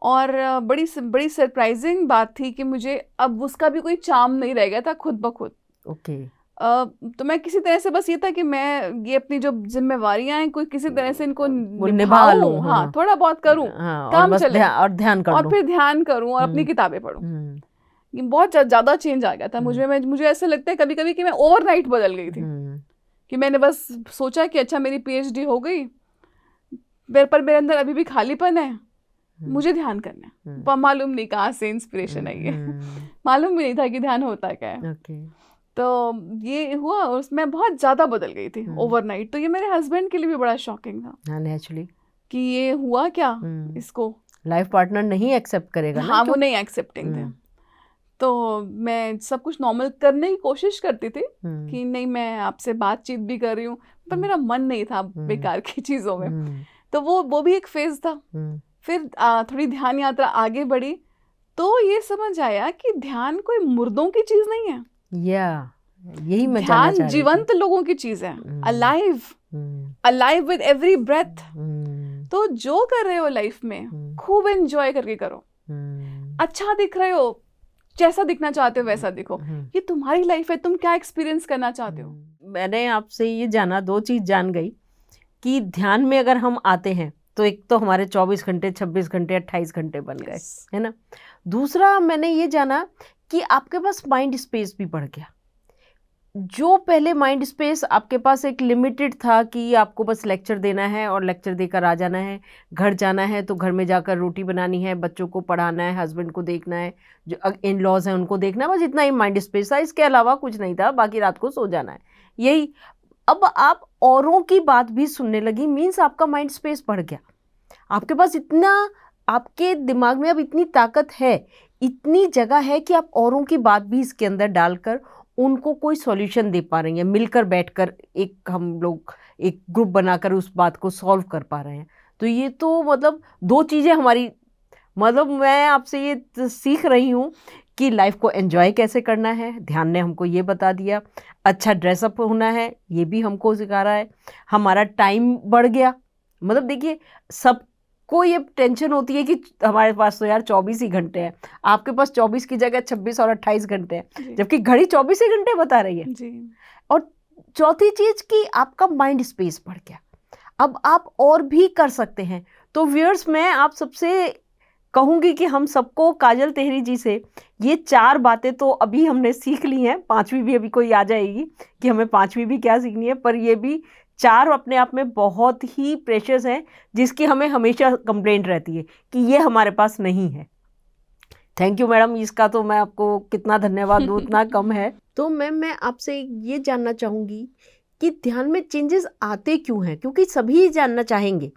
और बड़ी सरप्राइजिंग बात थी कि मुझे अब उसका भी कोई चार्म नहीं रह गया था खुद ब खुद। ओके। तो मैं किसी तरह से बस ये था कि मैं ये अपनी जो जिम्मेवारियां हैं कोई किसी तरह से इनको निभा लूं, हाँ थोड़ा बहुत करूं, काम चले और ध्यान कर और फिर ध्यान करूं और अपनी किताबें पढूं। ये बहुत ज़्यादा चेंज आ गया था मुझे ऐसा लगता है कभी कभी कि मैं ओवरनाइट बदल गई थी कि मैंने बस सोचा कि अच्छा मेरी PhD हो गई, पर मेरे अंदर अभी भी खालीपन है, मुझे ध्यान करना है। पर मालूम नहीं कहाँ से इंस्पिरेशन आई है, मालूम भी नहीं था कि ध्यान होता क्या है। तो ये हुआ और मैं बहुत ज़्यादा बदल गई थी ओवरनाइट। तो ये मेरे हस्बैंड के लिए भी बड़ा शॉकिंग था नेचुरली कि ये हुआ क्या, इसको लाइफ पार्टनर नहीं एक्सेप्ट करेगा ना। हाँ, वो नहीं एक्सेप्टिंग थे। तो मैं सब कुछ नॉर्मल करने की कोशिश करती थी कि नहीं मैं आपसे बातचीत भी कर रही हूँ, पर मेरा मन नहीं था बेकार की चीज़ों में। तो वो भी एक फेज था। फिर थोड़ी ध्यान यात्रा आगे बढ़ी तो ये समझ आया कि ध्यान कोई मुर्दों की चीज़ नहीं है। यही मैं जानना चाह रही ध्यान जीवंत लोगों की चीज़ है, अलाइव विद एवरी ब्रेथ। तो जो कर रहे हो लाइफ में खूब एंजॉय करके करो। अच्छा दिख रहे हो, जैसा दिखना चाहते हो वैसा दिखो, ये तुम्हारी लाइफ है, तुम क्या एक्सपीरियंस करना चाहते हो। मैंने आपसे ये जाना, 2 चीज़ जान गई कि ध्यान में अगर हम आते हैं तो एक तो हमारे 24 घंटे, 26 घंटे, 28 घंटे बन गए, है ना। दूसरा मैंने ये जाना कि आपके पास माइंड स्पेस भी बढ़ गया। जो पहले माइंड स्पेस आपके पास एक लिमिटेड था कि आपको बस लेक्चर देना है और लेक्चर देकर आ जाना है, घर जाना है तो घर में जाकर रोटी बनानी है, बच्चों को पढ़ाना है, हस्बैंड को देखना है, जो इन लॉज हैं उनको देखना है, बस इतना ही माइंड स्पेस था, इसके अलावा कुछ नहीं था, बाकी रात को सो जाना है, यही। अब आप औरों की बात भी सुनने लगी, मीन्स आपका माइंड स्पेस बढ़ गया। आपके पास इतना, आपके दिमाग में अब इतनी ताकत है, इतनी जगह है कि आप औरों की बात भी इसके अंदर डालकर उनको कोई सॉल्यूशन दे पा रही हैं, मिलकर बैठकर हम लोग एक ग्रुप बनाकर उस बात को सॉल्व कर पा रहे हैं। तो ये तो मतलब दो चीज़ें हमारी, मतलब मैं आपसे ये सीख रही हूँ कि लाइफ को एंजॉय कैसे करना है, ध्यान ने हमको ये बता दिया। अच्छा ड्रेसअप होना है, ये भी हमको सिखा रहा है। हमारा टाइम बढ़ गया, मतलब देखिए सबको ये टेंशन होती है कि हमारे पास तो यार 24 ही घंटे हैं, आपके पास 24 की जगह 26 और 28 घंटे हैं, जबकि घड़ी 24 ही घंटे बता रही है जी। और चौथी चीज़ कि आपका माइंड स्पेस बढ़ गया, अब आप और भी कर सकते हैं। तो व्यूअर्स, मैं आप सबसे कहूँगी कि हम सबको काजल तेहरी जी से ये 4 बातें तो अभी हमने सीख ली हैं, 5वीं भी अभी कोई आ जाएगी कि हमें 5वीं भी क्या सीखनी है, पर ये भी 4 अपने आप में बहुत ही प्रेशियस हैं, जिसकी हमें हमेशा कंप्लेंट रहती है कि ये हमारे पास नहीं है। थैंक यू मैडम, इसका तो मैं आपको कितना धन्यवाद दूँ उतना कम है। तो मैम मैं आपसे ये जानना चाहूँगी कि ध्यान में चेंजेस आते क्यों हैं, क्योंकि सभी जानना चाहेंगे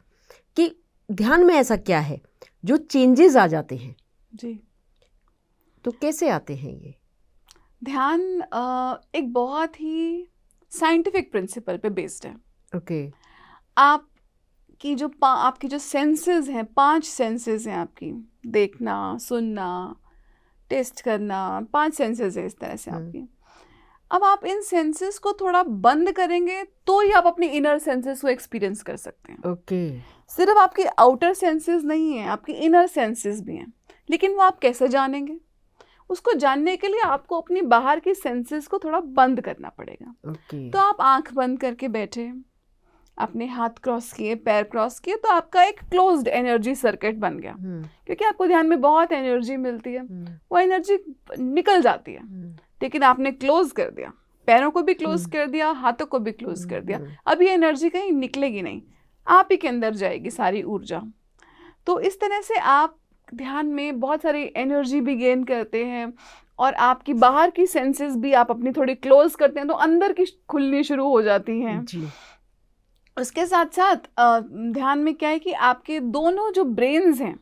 कि ध्यान में ऐसा क्या है जो चेंजेस आ जाते हैं। जी, तो कैसे आते हैं ये? ध्यान एक बहुत ही साइंटिफिक प्रिंसिपल पे बेस्ड है। ओके। आपकी जो सेंसेस हैं, 5 सेंसेस हैं आपकी, देखना, सुनना, टेस्ट करना, 5 सेंसेस है इस तरह से आपकी। अब आप इन सेंसेस को थोड़ा बंद करेंगे तो ही आप अपनी इनर सेंसेस को एक्सपीरियंस कर सकते हैं। ओके। सिर्फ आपकी आउटर सेंसेस नहीं है, आपकी इनर सेंसेस भी हैं, लेकिन वो आप कैसे जानेंगे? उसको जानने के लिए आपको अपनी बाहर की सेंसेस को थोड़ा बंद करना पड़ेगा। ओके। तो आप आंख बंद करके बैठे, अपने हाथ क्रॉस किए, पैर क्रॉस किए, तो आपका एक क्लोज्ड एनर्जी सर्किट बन गया। क्योंकि आपको ध्यान में बहुत एनर्जी मिलती है, वो एनर्जी निकल जाती है, लेकिन आपने क्लोज कर दिया, पैरों को भी क्लोज कर दिया, हाथों को भी क्लोज कर दिया। अब ये एनर्जी कहीं निकलेगी नहीं, आप ही के अंदर जाएगी सारी ऊर्जा। तो इस तरह से आप ध्यान में बहुत सारी एनर्जी भी गेन करते हैं, और आपकी बाहर की सेंसेस भी आप अपनी थोड़ी क्लोज करते हैं, तो अंदर की खुलनी शुरू हो जाती हैं जी। उसके साथ साथ ध्यान में क्या है कि आपके दोनों जो ब्रेन्स हैं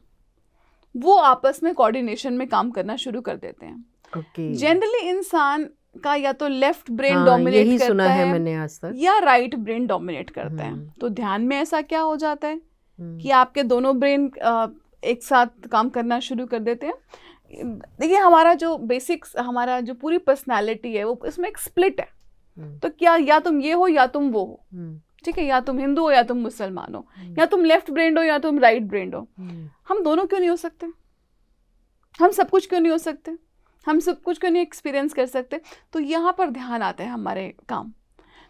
वो आपस में कोऑर्डिनेशन में काम करना शुरू कर देते हैं। ओके। जनरली इंसान का या तो लेफ्ट ब्रेन हाँ, डोमिनेट यही करता सुना है है मैंने आज तक। या राइट ब्रेन डोमिनेट करता है। तो ध्यान में ऐसा क्या हो जाता है कि आपके दोनों ब्रेन एक साथ काम करना शुरू कर देते हैं। देखिए, हमारा जो बेसिक्स, हमारा जो पूरी पर्सनालिटी है वो इसमें एक स्प्लिट है। तो क्या या तुम ये हो या तुम वो हो, ठीक है, या तुम हिंदू हो या तुम मुसलमान हो, या तुम लेफ्ट ब्रेन हो या तुम राइट ब्रेन हो। हम दोनों क्यों नहीं हो सकते? हम सब कुछ क्यों नहीं हो सकते? हम सब कुछ क्यों नहीं एक्सपीरियंस कर सकते? तो यहाँ पर ध्यान आता है हमारे काम।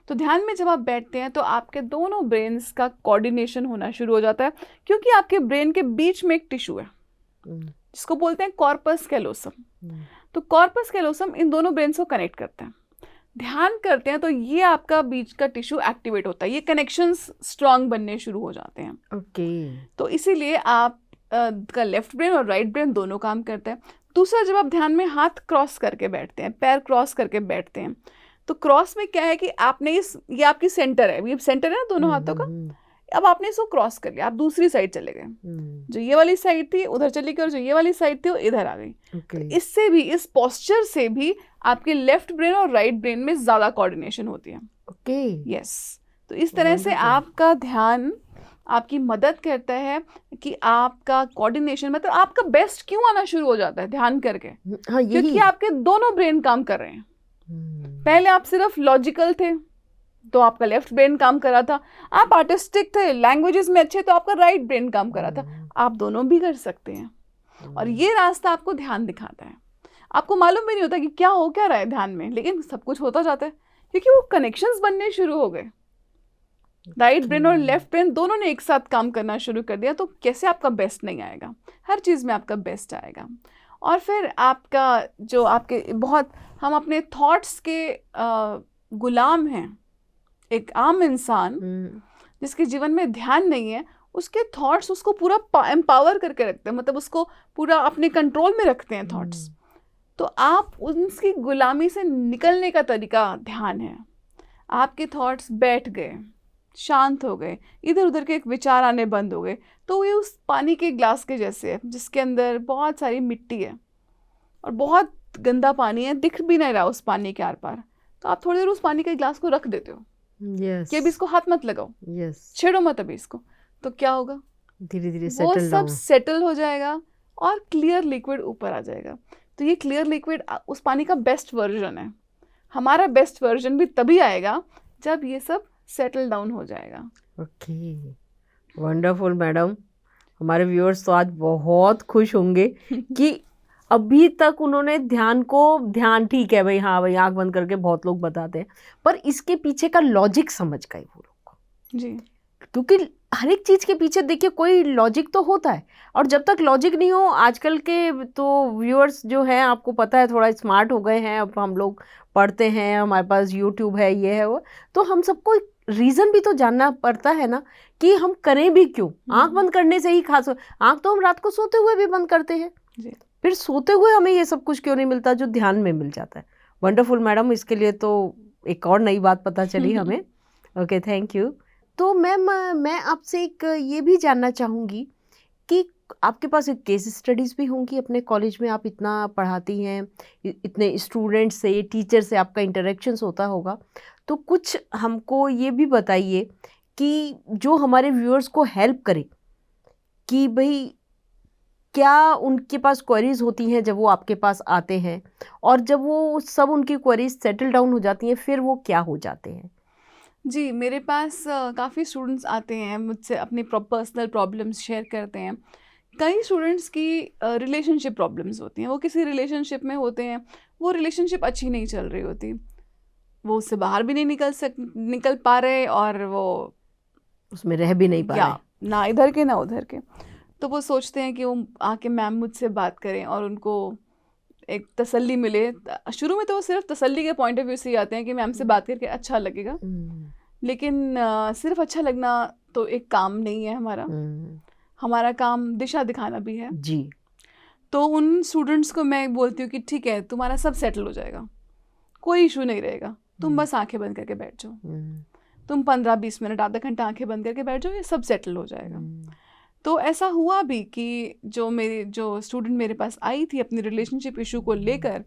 तो ध्यान में जब आप बैठते हैं तो आपके दोनों ब्रेन्स का कोऑर्डिनेशन होना शुरू हो जाता है, क्योंकि आपके ब्रेन के बीच में एक टिश्यू है जिसको बोलते हैं कॉर्पस कैलोसम। तो कॉर्पस कैलोसम इन दोनों ब्रेन्स को कनेक्ट करता है। ध्यान करते हैं तो ये आपका बीच का टिश्यू एक्टिवेट होता है, ये कनेक्शंस स्ट्रांग बनने शुरू हो जाते हैं। ओके। तो इसीलिए आप का लेफ्ट ब्रेन और राइट ब्रेन दोनों काम करता है। दूसरा, जब आप ध्यान में हाथ क्रॉस करके बैठते हैं, पैर क्रॉस करके बैठते हैं, तो क्रॉस में क्या है कि आपने ये आपकी सेंटर है, ये सेंटर है ना दोनों हाथों का। अब आपने इसको क्रॉस कर लिया, आप दूसरी साइड चले गए। जो ये वाली साइड थी उधर चली गई और जो ये वाली साइड थी वो इधर आ गई। तो इससे भी, इस पोस्चर से भी आपके लेफ्ट ब्रेन और राइट ब्रेन में ज़्यादा कोऑर्डिनेशन होती है। ओके। यस। तो इस तरह से आपका ध्यान आपकी मदद करता है कि आपका कोऑर्डिनेशन, मतलब आपका बेस्ट क्यों आना शुरू हो जाता है ध्यान करके। हाँ, क्योंकि आपके दोनों ब्रेन काम कर रहे हैं। पहले आप सिर्फ लॉजिकल थे तो आपका लेफ्ट ब्रेन काम कर रहा था, आप आर्टिस्टिक थे, लैंग्वेजेस में अच्छे, तो आपका राइट ब्रेन काम कर रहा था। आप दोनों भी कर सकते हैं, और ये रास्ता आपको ध्यान दिखाता है। आपको मालूम भी नहीं होता कि क्या हो क्या रहा है ध्यान में, लेकिन सब कुछ होता जाता है क्योंकि वो कनेक्शंस बनने शुरू हो गए। राइट ब्रेन और लेफ्ट ब्रेन दोनों ने एक साथ काम करना शुरू कर दिया, तो कैसे आपका बेस्ट नहीं आएगा? हर चीज़ में आपका बेस्ट आएगा। और फिर आपका जो आपके बहुत, हम अपने थॉट्स के गुलाम हैं। एक आम इंसान जिसके जीवन में ध्यान नहीं है, उसके थॉट्स उसको पूरा एम्पावर करके रखते हैं, मतलब उसको पूरा अपने कंट्रोल में रखते हैं थॉट्स। तो आप उनकी गुलामी से निकलने का तरीका ध्यान है। आपके थॉट्स बैठ गए, शांत हो गए, इधर उधर के एक विचार आने बंद हो गए, तो ये उस पानी के ग्लास के जैसे है जिसके अंदर बहुत सारी मिट्टी है और बहुत गंदा पानी है, दिख भी नहीं रहा उस पानी के आर पार। तो आप थोड़ी देर उस पानी के ग्लास को रख देते हो कि अभी इसको हाथ मत लगाओ, छेड़ो मत अभी इसको। तो क्या होगा? धीरे धीरे वो सेटल सब डाउन। सेटल हो जाएगा और क्लियर लिक्विड ऊपर आ जाएगा। तो ये क्लियर लिक्विड उस पानी का बेस्ट वर्जन है। हमारा बेस्ट वर्जन भी तभी आएगा जब ये सब सेटल डाउन हो जाएगा। Okay, wonderful madam. हमारे व्यूअर्स तो आज बहुत खुश होंगे कि अभी तक उन्होंने ध्यान ठीक है भाई, हाँ भाई आंख बंद करके बहुत लोग बताते हैं, पर इसके पीछे का लॉजिक समझ गए वो लोग। जी, क्योंकि हर एक चीज़ के पीछे देखिए कोई लॉजिक तो होता है, और जब तक लॉजिक नहीं हो, आजकल के तो व्यूअर्स जो हैं आपको पता है थोड़ा स्मार्ट हो गए हैं, अब हम लोग पढ़ते हैं, हमारे पास यूट्यूब है, ये है वो, तो हम सबको रीज़न भी तो जानना पड़ता है ना कि हम करें भी क्यों। आंख बंद करने से ही खास, आंख तो हम रात को सोते हुए भी बंद करते हैं, जी। फिर सोते हुए हमें ये सब कुछ क्यों नहीं मिलता जो ध्यान में मिल जाता है। वंडरफुल मैडम, इसके लिए तो एक और नई बात पता चली हमें। Okay, thank you. तो मैम, मैं आपसे एक ये भी जानना चाहूँगी कि आपके पास एक केस स्टडीज़ भी होंगी अपने कॉलेज में, आप इतना पढ़ाती हैं, इतने स्टूडेंट्स से, टीचर से आपका इंटरेक्शंस होता होगा, तो कुछ हमको ये भी बताइए कि जो हमारे व्यूअर्स को हेल्प करे कि भाई क्या उनके पास क्वेरीज होती हैं जब वो आपके पास आते हैं, और जब वो सब उनकी क्वेरीज सेटल डाउन हो जाती हैं फिर वो क्या हो जाते हैं। जी, मेरे पास काफ़ी स्टूडेंट्स आते हैं, मुझसे अपनी पर्सनल प्रॉब्लम्स शेयर करते हैं। कई स्टूडेंट्स की रिलेशनशिप प्रॉब्लम्स होती हैं, वो किसी रिलेशनशिप में होते हैं, वो रिलेशनशिप अच्छी नहीं चल रही होती, वो उससे बाहर भी नहीं निकल पा रहे, और वो उसमें रह भी नहीं पा या रहे। ना इधर के ना उधर के। तो वो सोचते हैं कि वो आके मैम मुझसे बात करें और उनको एक तसल्ली मिले। शुरू में तो वो सिर्फ तसल्ली के पॉइंट ऑफ व्यू से ही आते हैं कि मैम से बात करके अच्छा लगेगा, लेकिन सिर्फ अच्छा लगना तो एक काम नहीं है हमारा। हमारा काम दिशा दिखाना भी है जी। तो उन स्टूडेंट्स को मैं बोलती हूँ कि ठीक है, तुम्हारा सब सेटल हो जाएगा, कोई इशू नहीं रहेगा, तुम बस आंखें बंद करके बैठ जाओ, तुम 15-20 मिनट आधा घंटा आंखें बंद करके बैठ जाओ, ये सब सेटल हो जाएगा। तो ऐसा हुआ भी कि जो स्टूडेंट मेरे पास आई थी अपनी रिलेशनशिप इशू को लेकर,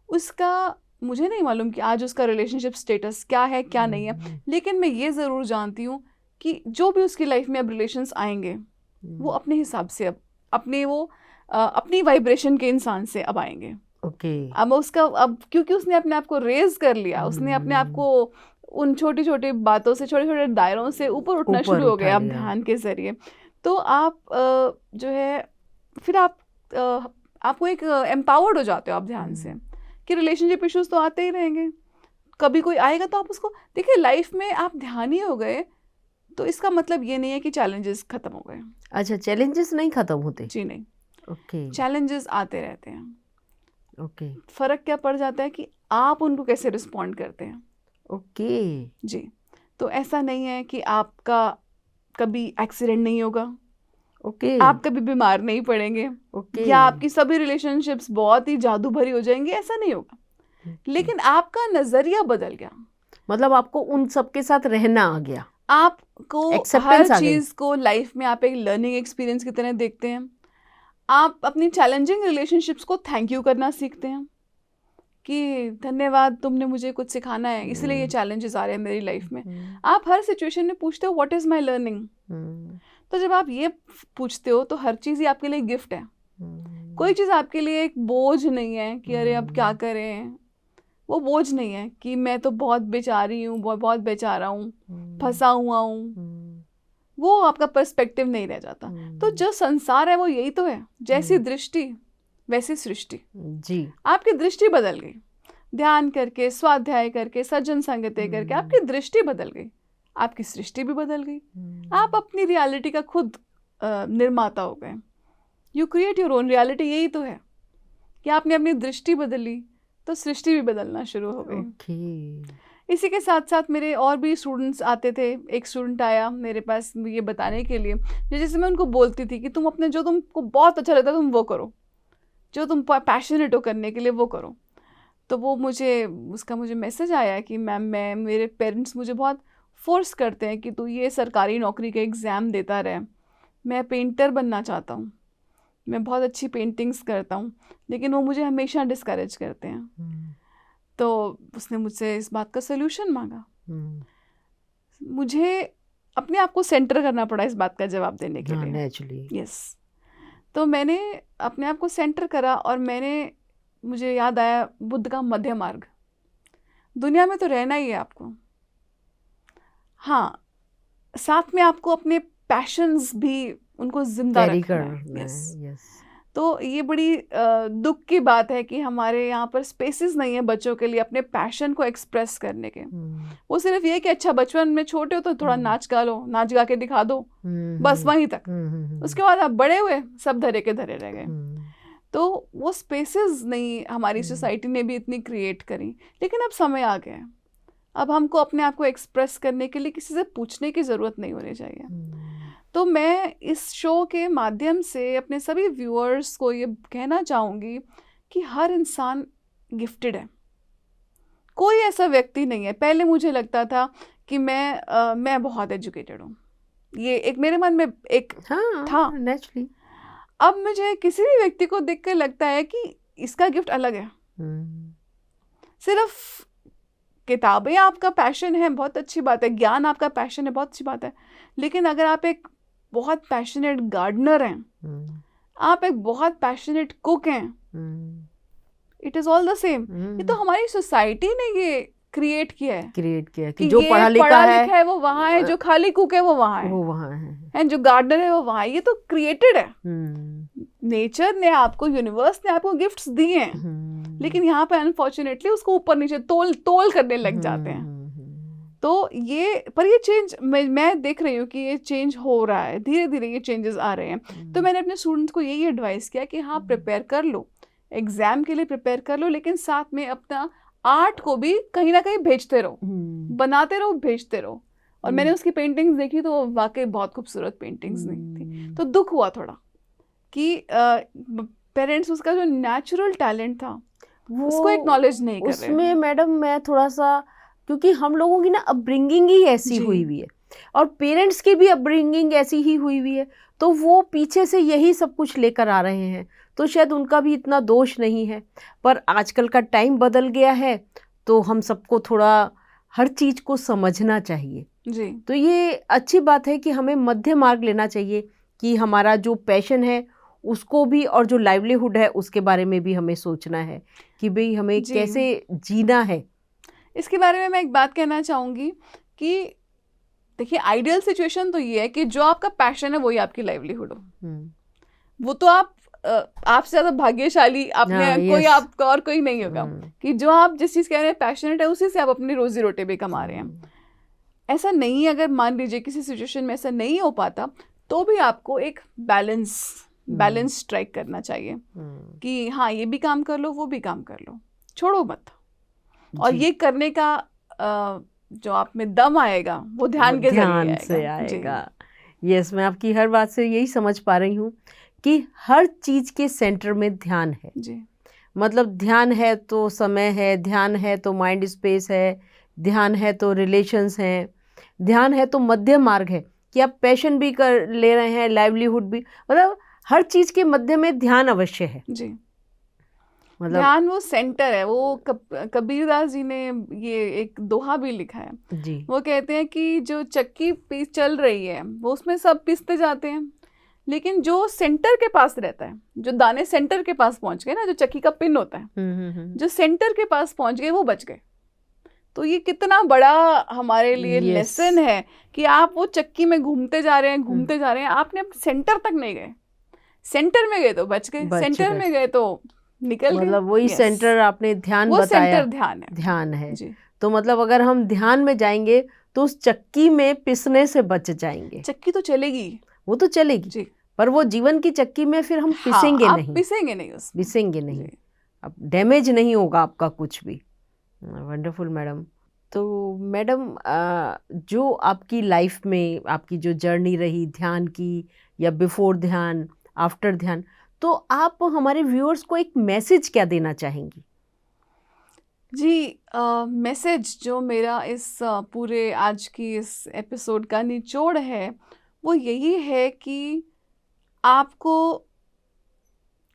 उसका मुझे नहीं मालूम कि आज उसका रिलेशनशिप स्टेटस क्या है क्या नहीं है, लेकिन मैं ये ज़रूर जानती हूँ कि जो भी उसकी लाइफ में अब रिलेशंस आएंगे वो अपने हिसाब से अपनी वाइब्रेशन के इंसान से अब आएंगे। अब क्योंकि उसने अपने आप को रेज कर लिया, उसने अपने आप को उन छोटी छोटी बातों से, छोटे छोटे दायरों से ऊपर उठना शुरू हो गया अब ध्यान के जरिए। तो आप जो है फिर आपको एक एम्पावर्ड हो जाते हो आप ध्यान से कि रिलेशनशिप इश्यूज तो आते ही रहेंगे, कभी कोई आएगा तो आप उसको देखिए। लाइफ में आप ध्यानी हो गए तो इसका मतलब ये नहीं है कि चैलेंजेस खत्म हो गए। अच्छा, चैलेंजेस नहीं खत्म होते? जी नहीं, ओके, चैलेंजेस आते रहते हैं। ओके, फर्क क्या पड़ जाता है कि आप उनको कैसे रिस्पॉन्ड करते हैं। ओके जी, तो ऐसा नहीं है कि आपका कभी एक्सीडेंट नहीं होगा, ओके, आप कभी बीमार नहीं पड़ेंगे, या आपकी सभी रिलेशनशिप्स बहुत ही जादू भरी हो जाएंगी, ऐसा नहीं होगा। लेकिन आपका नजरिया बदल गया, मतलब आपको उन सबके साथ रहना आ गया, आपको हर चीज को लाइफ में आप एक लर्निंग एक्सपीरियंस की तरह देखते हैं। आप अपनी चैलेंजिंग रिलेशनशिप्स को थैंक यू करना सीखते हैं कि धन्यवाद, तुमने मुझे कुछ सिखाना है, इसलिए ये चैलेंजेस आ रहे हैं मेरी लाइफ में। आप हर सिचुएशन में पूछते हो व्हाट इज माय लर्निंग। तो जब आप ये पूछते हो तो हर चीज़ ही आपके लिए गिफ्ट है, कोई चीज़ आपके लिए एक बोझ नहीं है कि अरे अब क्या करें। वो बोझ नहीं है कि मैं तो बहुत बेचारी हूँ, बहुत बेचारा हूँ, फंसा हुआ हूँ। वो आपका पर्सपेक्टिव नहीं रह जाता। तो जो संसार है वो यही तो है, जैसी दृष्टि वैसी सृष्टि। जी, आपकी दृष्टि बदल गई, ध्यान करके, स्वाध्याय करके, सज्जन संगति करके आपकी दृष्टि बदल गई, आपकी सृष्टि भी बदल गई। आप अपनी रियलिटी का खुद निर्माता हो गए। You create your own reality. यही तो है कि आपने अपनी दृष्टि बदली तो सृष्टि भी बदलना शुरू हो गई। इसी के साथ साथ मेरे और भी स्टूडेंट्स आते थे। एक स्टूडेंट आया मेरे पास ये बताने के लिए, जैसे मैं उनको बोलती थी कि तुम अपने जो तुमको बहुत अच्छा लगता है तुम वो करो, जो तुम पैशनेट हो करने के लिए वो करो। तो वो मुझे मैसेज आया कि मैम मेरे पेरेंट्स मुझे बहुत फोर्स करते हैं कि तू ये सरकारी नौकरी का एग्ज़ाम देता रहे, मैं पेंटर बनना चाहता हूँ, मैं बहुत अच्छी पेंटिंग्स करता हूँ, लेकिन वो मुझे हमेशा डिस्करेज करते हैं। तो उसने मुझसे इस बात का सलूशन मांगा। मुझे अपने आप को सेंटर करना पड़ा इस बात का जवाब देने के लिए। नेचुरली। यस। तो मैंने अपने आप को सेंटर करा और मुझे याद आया बुद्ध का मध्य मार्ग। दुनिया में तो रहना ही है आपको, हाँ, साथ में आपको अपने पैशंस भी उनको जिंदा रखना है। यस। तो ये बड़ी दुख की बात है कि हमारे यहाँ पर स्पेसेस नहीं है बच्चों के लिए अपने पैशन को एक्सप्रेस करने के। वो सिर्फ ये कि अच्छा बचपन में छोटे हो तो थोड़ा नाच गा लो, नाच गा के दिखा दो, बस वहीं तक। उसके बाद आप बड़े हुए सब धरे के धरे रह गए। तो वो स्पेसेस नहीं हमारी सोसाइटी ने भी इतनी क्रिएट करी। लेकिन अब समय आ गया है, अब हमको अपने आप को एक्सप्रेस करने के लिए किसी से पूछने की ज़रूरत नहीं होनी चाहिए। तो मैं इस शो के माध्यम से अपने सभी व्यूअर्स को ये कहना चाहूँगी कि हर इंसान गिफ्टेड है। कोई ऐसा व्यक्ति नहीं है, पहले मुझे लगता था कि मैं बहुत एजुकेटेड हूँ, ये एक मेरे मन में एक था नेचुरली। अब मुझे किसी भी व्यक्ति को देख कर लगता है कि इसका गिफ्ट अलग है। सिर्फ किताबें आपका पैशन है, बहुत अच्छी बात है, ज्ञान आपका पैशन है, बहुत अच्छी बात है, लेकिन अगर आप एक बहुत पैशनेट गार्डनर हैं, आप एक बहुत पैशनेट कुक हैं, it is all the same. ये तो हमारी सोसाइटी ने ये क्रिएट किया है कि जो पढ़ा लिखा है वो वहाँ है, जो खाली कुक है वो वहाँ है, जो गार्डनर है वो वहाँ है। ये तो क्रिएटेड है, नेचर ने आपको, यूनिवर्स ने आपको गिफ्ट्स दिए हैं, लेकिन यहाँ पे अनफॉर्चुनेटली उसको ऊपर नीचे तोल करने लग जाते हैं। तो ये चेंज मैं देख रही हूँ कि ये चेंज हो रहा है, धीरे धीरे ये चेंजेस आ रहे हैं। तो मैंने अपने स्टूडेंट्स को यही एडवाइस किया कि हाँ, प्रिपेयर कर लो, एग्जाम के लिए प्रिपेयर कर लो, लेकिन साथ में अपना आर्ट को भी कहीं ना कहीं भेजते रहो, बनाते रहो, भेजते रहो। और मैंने उसकी पेंटिंग्स देखी तो वाकई बहुत खूबसूरत पेंटिंग्स नहीं थी। तो दुख हुआ थोड़ा कि पेरेंट्स उसका जो नेचुरल टैलेंट था उसको एक्नॉलेज नहीं कर रहे। उसमें मैडम मैं थोड़ा सा, क्योंकि हम लोगों की ना अपब्रिंगिंग ही ऐसी हुई हुई है और पेरेंट्स की भी अपब्रिंगिंग ऐसी ही हुई हुई है, तो वो पीछे से यही सब कुछ लेकर आ रहे हैं, तो शायद उनका भी इतना दोष नहीं है। पर आजकल का टाइम बदल गया है, तो हम सबको थोड़ा हर चीज़ को समझना चाहिए जी। तो ये अच्छी बात है कि हमें मध्य मार्ग लेना चाहिए कि हमारा जो पैशन है उसको भी, और जो लाइवलीहुड है उसके बारे में भी हमें सोचना है कि भाई हमें कैसे जीना है। इसके बारे में मैं एक बात कहना चाहूँगी कि देखिए, आइडियल सिचुएशन तो ये है कि जो आपका पैशन है वही आपकी लाइवलीहुड हो। वो तो आपसे ज़्यादा भाग्यशाली आपने कोई आपका और कोई नहीं होगा कि जो आप जिस चीज़ कह रहे हैं पैशनेट है उसी से आप अपनी रोजी रोटी भी कमा रहे हैं। ऐसा नहीं है, अगर मान लीजिए किसी सिचुएशन में ऐसा नहीं हो पाता तो भी आपको एक बैलेंस स्ट्राइक करना चाहिए कि हाँ, ये भी काम कर लो, वो भी काम कर लो, छोड़ो मत। और ये करने का जो आप में दम आएगा वो ध्यान के जरिए आएगा। यस, मैं आपकी हर बात से यही समझ पा रही हूँ कि हर चीज़ के सेंटर में ध्यान है जी। मतलब ध्यान है तो समय है, ध्यान है तो माइंड स्पेस है, ध्यान है तो रिलेशंस हैं, ध्यान है तो मध्य मार्ग है कि आप पैशन भी कर ले रहे हैं, लाइवलीहुड भी, मतलब हर चीज़ के मध्य में ध्यान अवश्य है जी। मतलब ध्यान वो सेंटर है। वो कबीरदास जी ने ये एक दोहा भी लिखा है जी। वो कहते हैं कि जो चक्की चल रही है वो उसमें सब पिसते जाते हैं, लेकिन जो सेंटर के पास रहता है, जो दाने सेंटर के पास पहुंच गए ना, जो चक्की का पिन होता है, जो सेंटर के पास पहुंच गए वो बच गए। तो ये कितना बड़ा हमारे लिए लेसन है कि आप वो चक्की में घूमते जा रहे हैं, आपने सेंटर तक नहीं गए। सेंटर में गए तो बच गए, सेंटर में गए तो निकल गए। मतलब वही सेंटर आपने ध्यान वो बताया, सेंटर ध्यान है जी। तो मतलब अगर हम ध्यान में जाएंगे तो उस चक्की में पिसने से बच जाएंगे। चक्की तो चलेगी, वो तो चलेगी जी, पर वो जीवन की चक्की में फिर हम पिसेंगे नहीं, अब डैमेज नहीं होगा आपका कुछ भी। Wonderful madam. तो मैडम, जो आपकी लाइफ में आपकी जो जर्नी रही ध्यान की, या बिफोर ध्यान, आफ्टर ध्यान, तो आप हमारे व्यूअर्स को एक मैसेज क्या देना चाहेंगी? जी, मैसेज जो मेरा इस पूरे आज की इस एपिसोड का निचोड़ है वो यही है कि आपको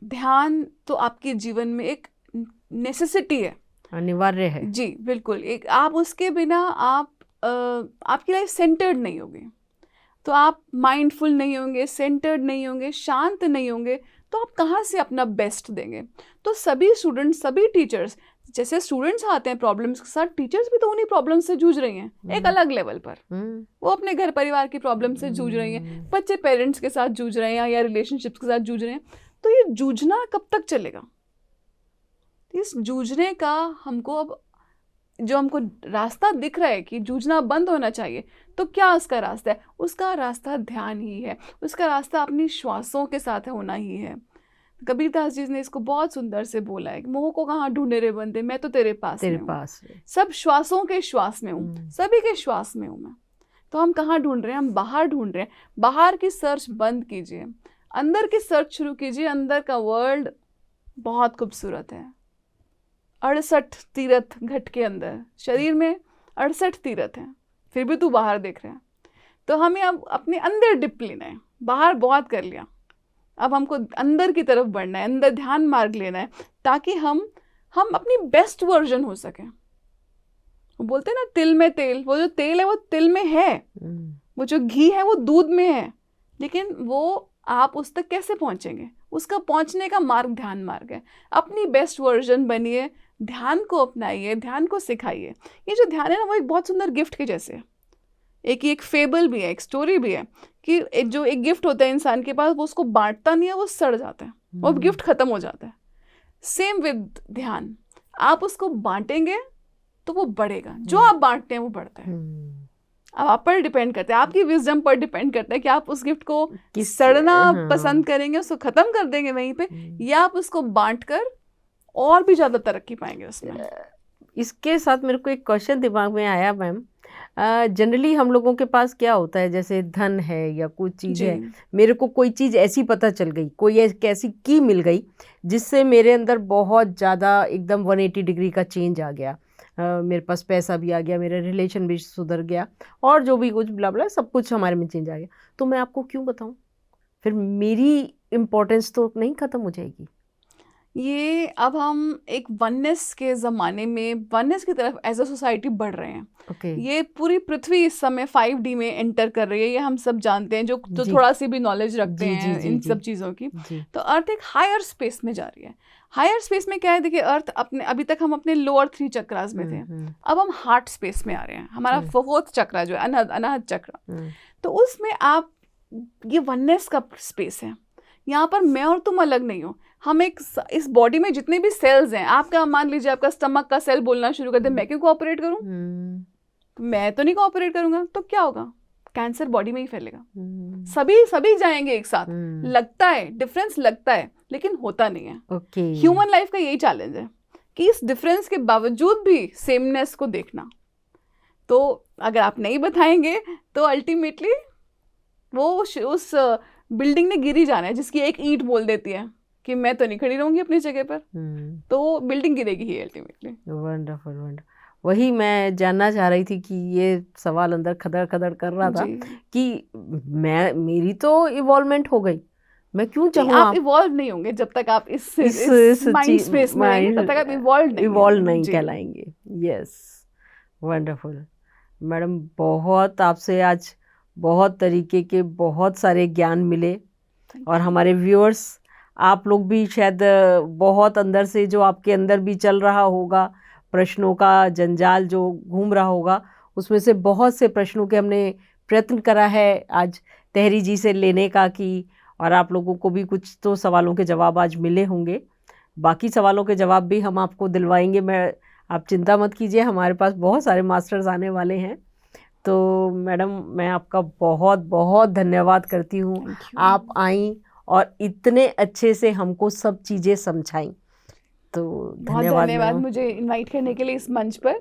ध्यान तो आपके जीवन में एक नेसेसिटी है, अनिवार्य है। जी बिल्कुल। एक आप उसके बिना आपकी लाइफ सेंटर्ड नहीं होगी। तो आप माइंडफुल नहीं होंगे, सेंटर्ड नहीं होंगे, शांत नहीं होंगे, तो आप कहाँ से अपना बेस्ट देंगे? तो सभी स्टूडेंट्स, सभी टीचर्स, जैसे स्टूडेंट्स आते हैं प्रॉब्लम्स के साथ, टीचर्स भी तो उन्हीं प्रॉब्लम्स से जूझ रही हैं एक अलग लेवल पर। वो अपने घर परिवार की प्रॉब्लम से जूझ रही हैं, बच्चे पेरेंट्स के साथ जूझ रहे हैं या रिलेशनशिप्स के साथ जूझ रहे हैं। तो ये जूझना कब तक चलेगा? इस जूझने का हमको अब जो हमको रास्ता दिख रहा है कि जूझना बंद होना चाहिए, तो क्या उसका रास्ता है? उसका रास्ता ध्यान ही है, उसका रास्ता अपनी श्वासों के साथ होना ही है। कबीरदास जी ने इसको बहुत सुंदर से बोला है कि मोह को कहाँ ढूंढे रे बंदे, मैं तो तेरे पास में हूँ। सब श्वासों के श्वास में हूँ, सभी के श्वास में हूँ मैं। तो हम कहाँ ढूंढ रहे हैं? हम बाहर ढूंढ रहे हैं। बाहर की सर्च बंद कीजिए, अंदर की सर्च शुरू कीजिए। अंदर का वर्ल्ड बहुत खूबसूरत है। 68 तीर्थ घट के अंदर, शरीर में 68 तीर्थ हैं, फिर भी तू बाहर देख रहे हैं। तो हमें अब अपने अंदर डिप लेना है। बाहर बहुत कर लिया, अब हमको अंदर की तरफ बढ़ना है, अंदर ध्यान मार्ग लेना है, ताकि हम अपनी बेस्ट वर्जन हो सकें। वो बोलते हैं ना तिल में तेल, वो जो तेल है वो तिल में है, वो जो घी है वो दूध में है, लेकिन वो आप उस तक कैसे पहुंचेंगे? उसका पहुंचने का मार्ग ध्यान मार्ग है। अपनी बेस्ट वर्जन बनिए, ध्यान को अपनाइए, ध्यान को सिखाइए। ये जो ध्यान है ना, वो एक बहुत सुंदर गिफ्ट के जैसे है। एक फेबल भी है, एक स्टोरी भी है कि एक गिफ्ट होता है इंसान के पास, वो उसको बांटता नहीं है, वो सड़ जाता है, वो गिफ्ट खत्म हो जाता है। सेम विद ध्यान, आप उसको बांटेंगे तो वो बढ़ेगा। जो आप बांटते हैं वो बढ़ता है। अब आप पर डिपेंड करता है, आपकी विजडम पर डिपेंड करता है कि आप उस गिफ्ट को सड़ना पसंद करेंगे, उसको खत्म कर देंगे वहीं पे, या आप उसको बांट कर और भी ज्यादा तरक्की पाएंगे उसमें। इसके साथ मेरे को एक क्वेश्चन दिमाग में आया मैम। जनरली हम लोगों के पास क्या होता है, जैसे धन है या कुछ चीज़ है, मेरे को कोई चीज़ ऐसी पता चल गई, कोई ऐसी की मिल गई जिससे मेरे अंदर बहुत ज़्यादा एकदम 180 डिग्री का चेंज आ गया। मेरे पास पैसा भी आ गया, मेरा रिलेशन भी सुधर गया, और जो भी कुछ ब्ला ब्ला सब कुछ हमारे में चेंज आ गया। तो मैं आपको क्यों बताऊं? फिर मेरी इम्पोर्टेंस तो नहीं ख़त्म हो जाएगी? ये अब हम एक वननेस के ज़माने में, वननेस की तरफ एज अ सोसाइटी बढ़ रहे हैं। ये पूरी पृथ्वी इस समय 5D में एंटर कर रही है, ये हम सब जानते हैं, जो थोड़ा सी भी नॉलेज रखते हैं इन सब चीज़ों की। तो अर्थ एक हायर स्पेस में जा रही है। हायर स्पेस में क्या है? देखिए, अर्थ अभी तक हम अपने लोअर 3 चक्रास में थे, अब हम हार्ट स्पेस में आ रहे हैं। हमारा 4th चक्रा जो है अनाहत चक्रा, तो उसमें आप, ये वननेस का स्पेस है। यहाँ पर मैं और तुम अलग नहीं हो। हम इस बॉडी में जितने भी सेल्स हैं, आपका मान लीजिए आपका स्टमक का सेल बोलना शुरू कर दे, मैं क्यों कोऑपरेट करूं? तो मैं तो नहीं कोऑपरेट करूंगा, तो क्या होगा? कैंसर बॉडी में ही फैलेगा। सभी जाएंगे एक साथ। लगता है डिफरेंस, लगता है, लेकिन होता नहीं है। ह्यूमन लाइफ का यही चैलेंज है कि इस डिफरेंस के बावजूद भी सेमनेस को देखना। तो अगर आप नहीं बताएंगे तो अल्टीमेटली वो उस बिल्डिंग ने गिर ही जाना है, जिसकी एक ईंट बोल देती है कि मैं तो नहीं खड़ी रहूंगी अपनी जगह पर, तो बिल्डिंग गिरेगी ही अल्टीमेटली। Wonderful wonderful. वही मैं जानना चाह रही थी कि ये सवाल अंदर खदड़ खदड़ कर रहा था कि मेरी तो इवॉल्वमेंट हो गई, मैं क्यों चाहूँ? आप इवॉल्व नहीं होंगे जब तक आप इस माइंड स्पेस में रहेंगे, तब तक आप इवॉल्व नहीं कहलाएंगे। Yes, wonderful madam. बहुत आपसे आज बहुत तरीके के बहुत सारे ज्ञान मिले, और हमारे व्यूअर्स, आप लोग भी शायद बहुत अंदर से जो आपके अंदर भी चल रहा होगा, प्रश्नों का जंजाल जो घूम रहा होगा, उसमें से बहुत से प्रश्नों के हमने प्रयत्न करा है आज तहरी जी से लेने का कि, और आप लोगों को भी कुछ तो सवालों के जवाब आज मिले होंगे। बाकी सवालों के जवाब भी हम आपको दिलवाएंगे। आप चिंता मत कीजिए, हमारे पास बहुत सारे मास्टर्स आने वाले हैं। तो मैडम, मैं आपका बहुत बहुत धन्यवाद करती हूँ, आप आई और इतने अच्छे से हमको सब चीज़ें समझाई। तो धन्यवाद मुझे इनवाइट करने के लिए इस मंच पर।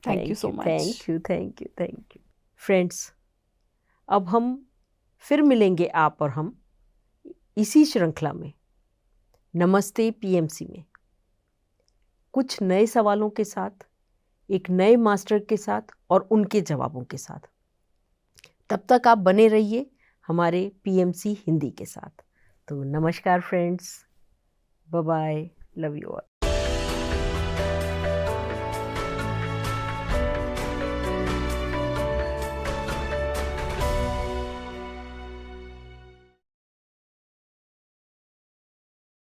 Thank you so much. Thank you. Friends, अब हम फिर मिलेंगे आप और हम इसी श्रृंखला में, नमस्ते पीएमसी में, कुछ नए सवालों के साथ, एक नए मास्टर के साथ और उनके जवाबों के साथ। तब तक आप बने रहिए हमारे पीएमसी हिंदी के साथ। तो नमस्कार friends, bye bye, love you all.